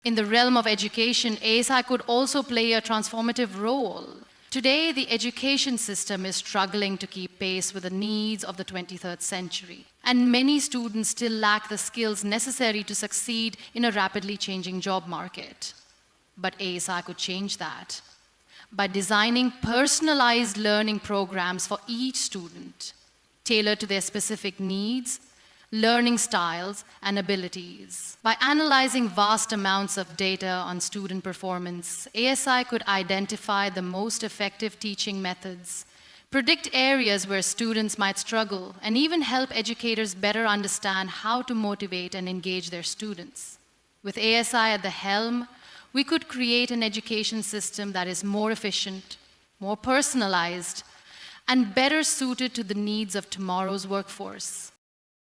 In the realm of education, ASI could also play a transformative role. Today, the education system is struggling to keep pace with the needs of the 23rd century, and many students still lack the skills necessary to succeed in a rapidly changing job market. But ASI could change that by designing personalized learning programs for each student, tailored to their specific needs, learning styles, and abilities. By analyzing vast amounts of data on student performance, ASI could identify the most effective teaching methods, predict areas where students might struggle, and even help educators better understand how to motivate and engage their students. With ASI at the helm, we could create an education system that is more efficient, more personalized, and better suited to the needs of tomorrow's workforce.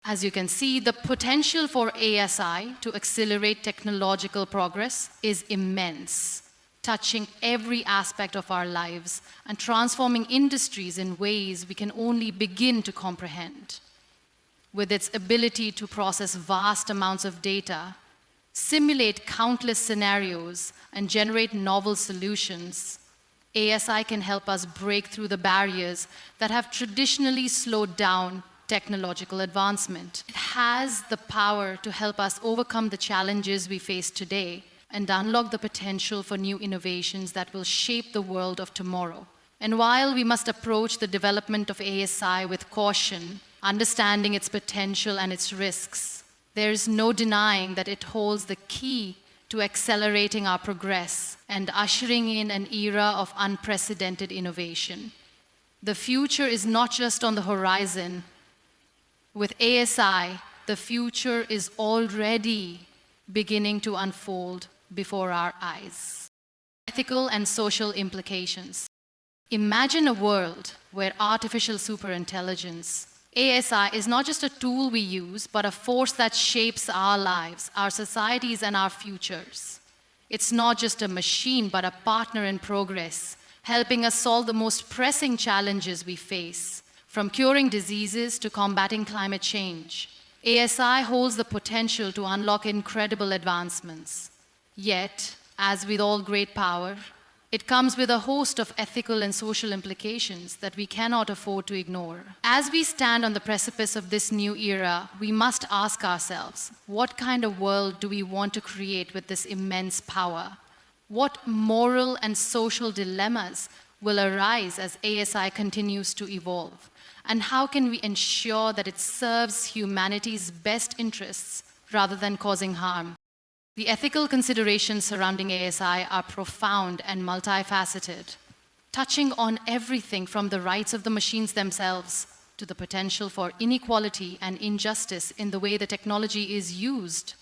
As you can see, the potential for ASI to accelerate technological progress is immense, touching every aspect of our lives and transforming industries in ways we can only begin to comprehend. With its ability to process vast amounts of data, simulate countless scenarios, and generate novel solutions, ASI can help us break through the barriers that have traditionally slowed down technological advancement. It has the power to help us overcome the challenges we face today and unlock the potential for new innovations that will shape the world of tomorrow. And while we must approach the development of ASI with caution, understanding its potential and its risks, there is no denying that it holds the key to accelerating our progress and ushering in an era of unprecedented innovation. The future is not just on the horizon. With ASI, the future is already beginning to unfold before our eyes. Ethical and social implications. Imagine a world where artificial superintelligence, ASI, is not just a tool we use, but a force that shapes our lives, our societies, and our futures. It's not just a machine, but a partner in progress, helping us solve the most pressing challenges we face, from curing diseases to combating climate change. ASI holds the potential to unlock incredible advancements. Yet, as with all great power, it comes with a host of ethical and social implications that we cannot afford to ignore. As we stand on the precipice of this new era, we must ask ourselves, what kind of world do we want to create with this immense power? What moral and social dilemmas will arise as ASI continues to evolve? And how can we ensure that it serves humanity's best interests rather than causing harm? The ethical considerations surrounding ASI are profound and multifaceted, touching on everything from the rights of the machines themselves to the potential for inequality and injustice in the way the technology is used.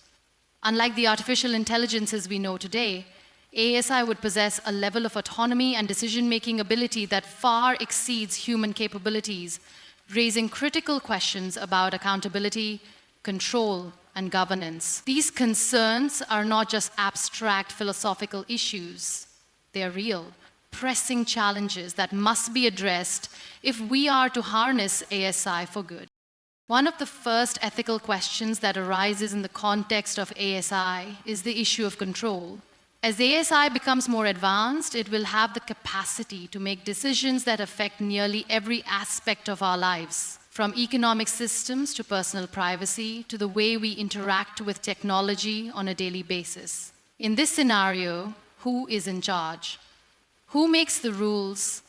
Unlike the artificial intelligences we know today, ASI would possess a level of autonomy and decision-making ability that far exceeds human capabilities, raising critical questions about accountability, control, and governance. These concerns are not just abstract philosophical issues. They are real, pressing challenges that must be addressed if we are to harness ASI for good. One of the first ethical questions that arises in the context of ASI is the issue of control. As ASI becomes more advanced, it will have the capacity to make decisions that affect nearly every aspect of our lives, from economic systems to personal privacy to the way we interact with technology on a daily basis. In this scenario, who is in charge? Who makes the rules?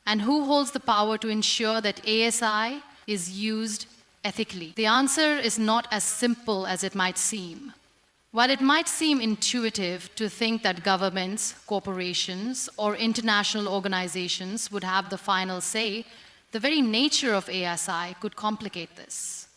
And who holds the power to ensure that ASI is used ethically? The answer is not as simple as it might seem. While it might seem intuitive to think that governments, corporations, or international organizations would have the final say, the very nature of ASI could complicate this.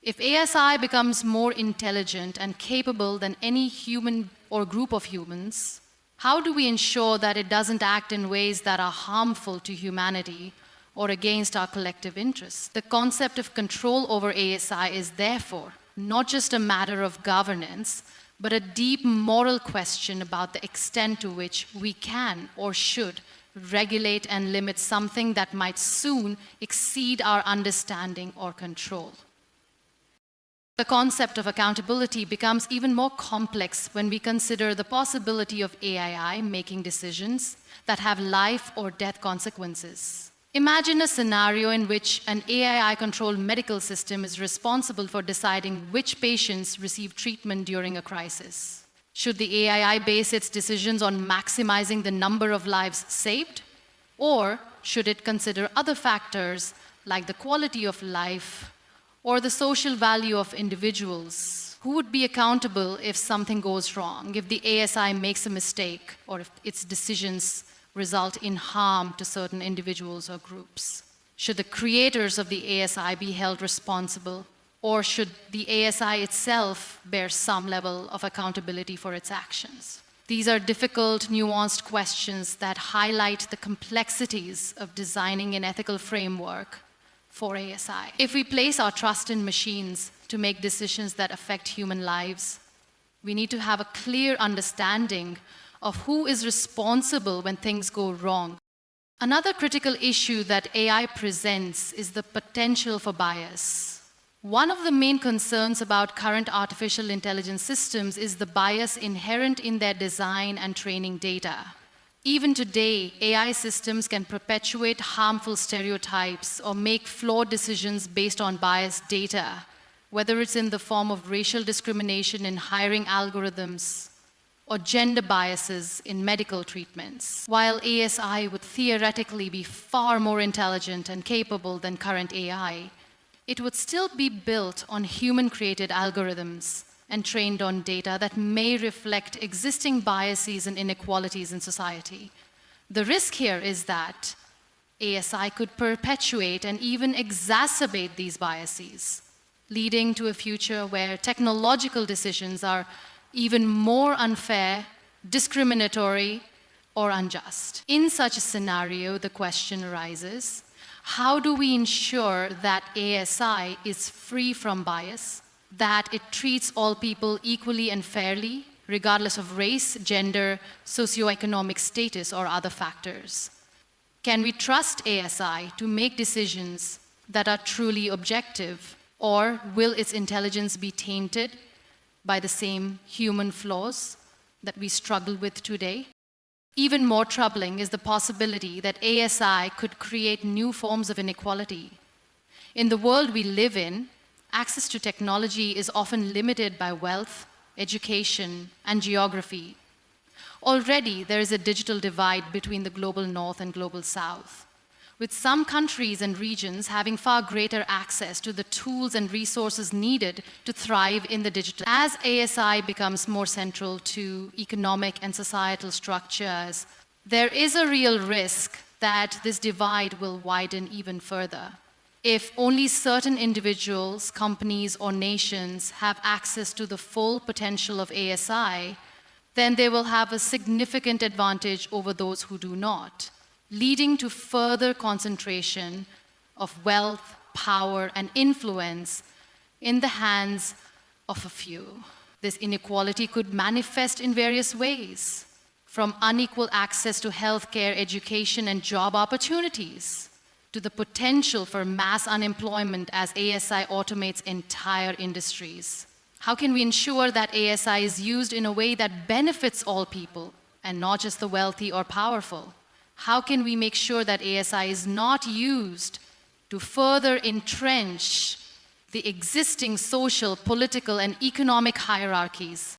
If ASI becomes more intelligent and capable than any human or group of humans, how do we ensure that it doesn't act in ways that are harmful to humanity or against our collective interests? The concept of control over ASI is therefore not just a matter of governance, but a deep moral question about the extent to which we can or should regulate and limit something that might soon exceed our understanding or control. The concept of accountability becomes even more complex when we consider the possibility of AII making decisions that have life or death consequences. Imagine a scenario in which an AII-controlled medical system is responsible for deciding which patients receive treatment during a crisis. Should the AII base its decisions on maximizing the number of lives saved? Or should it consider other factors like the quality of life or the social value of individuals? Who would be accountable if something goes wrong, if the ASI makes a mistake, or if its decisions result in harm to certain individuals or groups? Should the creators of the ASI be held responsible, or should the ASI itself bear some level of accountability for its actions? These are difficult, nuanced questions that highlight the complexities of designing an ethical framework for ASI. If we place our trust in machines to make decisions that affect human lives, we need to have a clear understanding of who is responsible when things go wrong. Another critical issue that AI presents is the potential for bias. One of the main concerns about current artificial intelligence systems is the bias inherent in their design and training data. Even today, AI systems can perpetuate harmful stereotypes or make flawed decisions based on biased data, whether it's in the form of racial discrimination in hiring algorithms or gender biases in medical treatments. While ASI would theoretically be far more intelligent and capable than current AI, it would still be built on human-created algorithms and trained on data that may reflect existing biases and inequalities in society. The risk here is that ASI could perpetuate and even exacerbate these biases, leading to a future where technological decisions are even more unfair, discriminatory, or unjust. In such a scenario, the question arises, how do we ensure that ASI is free from bias, that it treats all people equally and fairly, regardless of race, gender, socioeconomic status, or other factors? Can we trust ASI to make decisions that are truly objective, or will its intelligence be tainted by the same human flaws that we struggle with today? Even more troubling is the possibility that ASI could create new forms of inequality. In the world we live in, access to technology is often limited by wealth, education, and geography. Already, there is a digital divide between the global north and global south, with some countries and regions having far greater access to the tools and resources needed to thrive in the digital. As ASI becomes more central to economic and societal structures, there is a real risk that this divide will widen even further. If only certain individuals, companies, or nations have access to the full potential of ASI, then they will have a significant advantage over those who do not, leading to further concentration of wealth, power, and influence in the hands of a few. This inequality could manifest in various ways, from unequal access to healthcare, education, and job opportunities, to the potential for mass unemployment as ASI automates entire industries. How can we ensure that ASI is used in a way that benefits all people and not just the wealthy or powerful? How can we make sure that ASI is not used to further entrench the existing social, political, and economic hierarchies?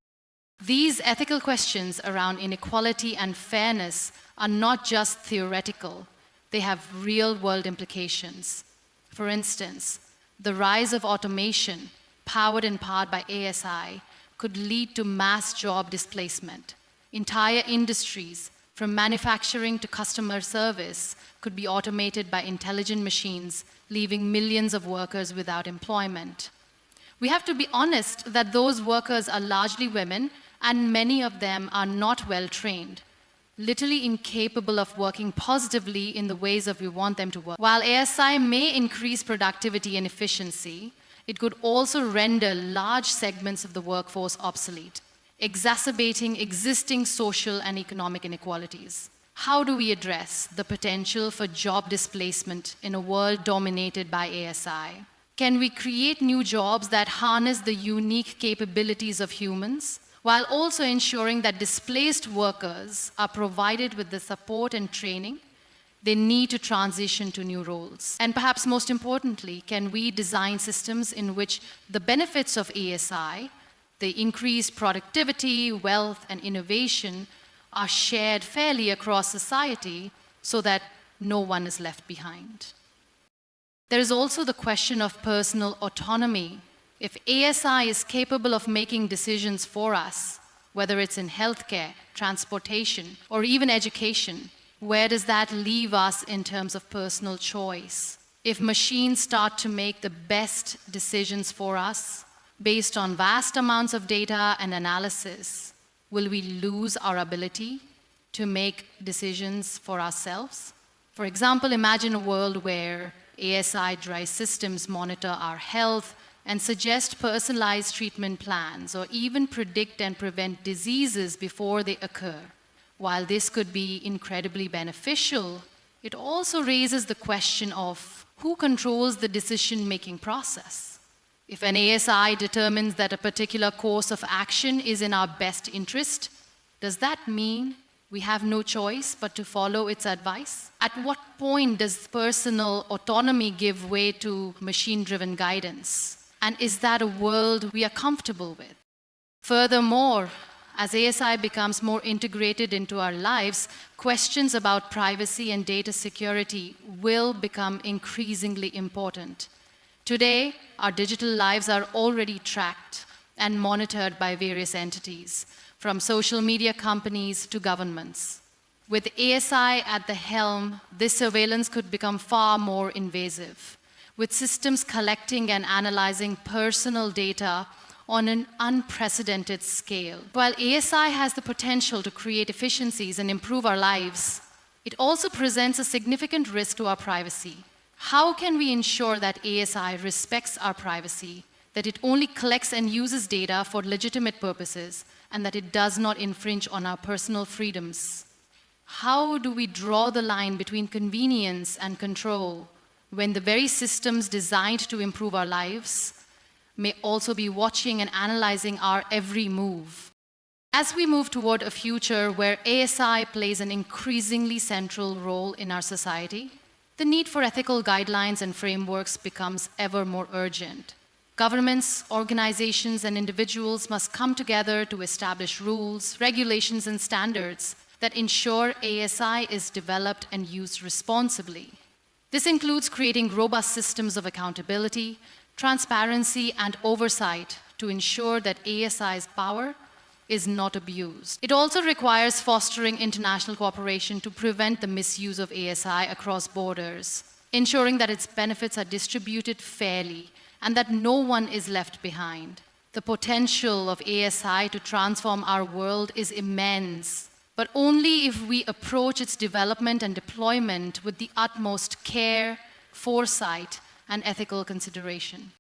These ethical questions around inequality and fairness are not just theoretical. They have real-world implications. For instance, the rise of automation, powered in part by ASI, could lead to mass job displacement. Entire industries, from manufacturing to customer service, could be automated by intelligent machines, leaving millions of workers without employment. We have to be honest that those workers are largely women, and many of them are not well trained, literally incapable of working positively in the ways that we want them to work. While ASI may increase productivity and efficiency, it could also render large segments of the workforce obsolete, exacerbating existing social and economic inequalities. How do we address the potential for job displacement in a world dominated by ASI? Can we create new jobs that harness the unique capabilities of humans, while also ensuring that displaced workers are provided with the support and training they need to transition to new roles? And perhaps most importantly, can we design systems in which the benefits of ASI, the increased productivity, wealth, and innovation, are shared fairly across society so that no one is left behind? There is also the question of personal autonomy. If ASI is capable of making decisions for us, whether it's in healthcare, transportation, or even education, where does that leave us in terms of personal choice? If machines start to make the best decisions for us, based on vast amounts of data and analysis, will we lose our ability to make decisions for ourselves? For example, imagine a world where ASI-driven systems monitor our health and suggest personalized treatment plans, or even predict and prevent diseases before they occur. While this could be incredibly beneficial, it also raises the question of who controls the decision-making process. If an ASI determines that a particular course of action is in our best interest, does that mean we have no choice but to follow its advice? At what point does personal autonomy give way to machine-driven guidance? And is that a world we are comfortable with? Furthermore, as ASI becomes more integrated into our lives, questions about privacy and data security will become increasingly important. Today, our digital lives are already tracked and monitored by various entities, from social media companies to governments. With ASI at the helm, this surveillance could become far more invasive, with systems collecting and analyzing personal data on an unprecedented scale. While ASI has the potential to create efficiencies and improve our lives, it also presents a significant risk to our privacy. How can we ensure that ASI respects our privacy, that it only collects and uses data for legitimate purposes, and that it does not infringe on our personal freedoms? How do we draw the line between convenience and control when the very systems designed to improve our lives may also be watching and analyzing our every move? As we move toward a future where ASI plays an increasingly central role in our society, the need for ethical guidelines and frameworks becomes ever more urgent. Governments, organizations, and individuals must come together to establish rules, regulations, and standards that ensure ASI is developed and used responsibly. This includes creating robust systems of accountability, transparency, and oversight to ensure that ASI's power is not abused. It also requires fostering international cooperation to prevent the misuse of ASI across borders, ensuring that its benefits are distributed fairly and that no one is left behind. The potential of ASI to transform our world is immense, but only if we approach its development and deployment with the utmost care, foresight, and ethical consideration.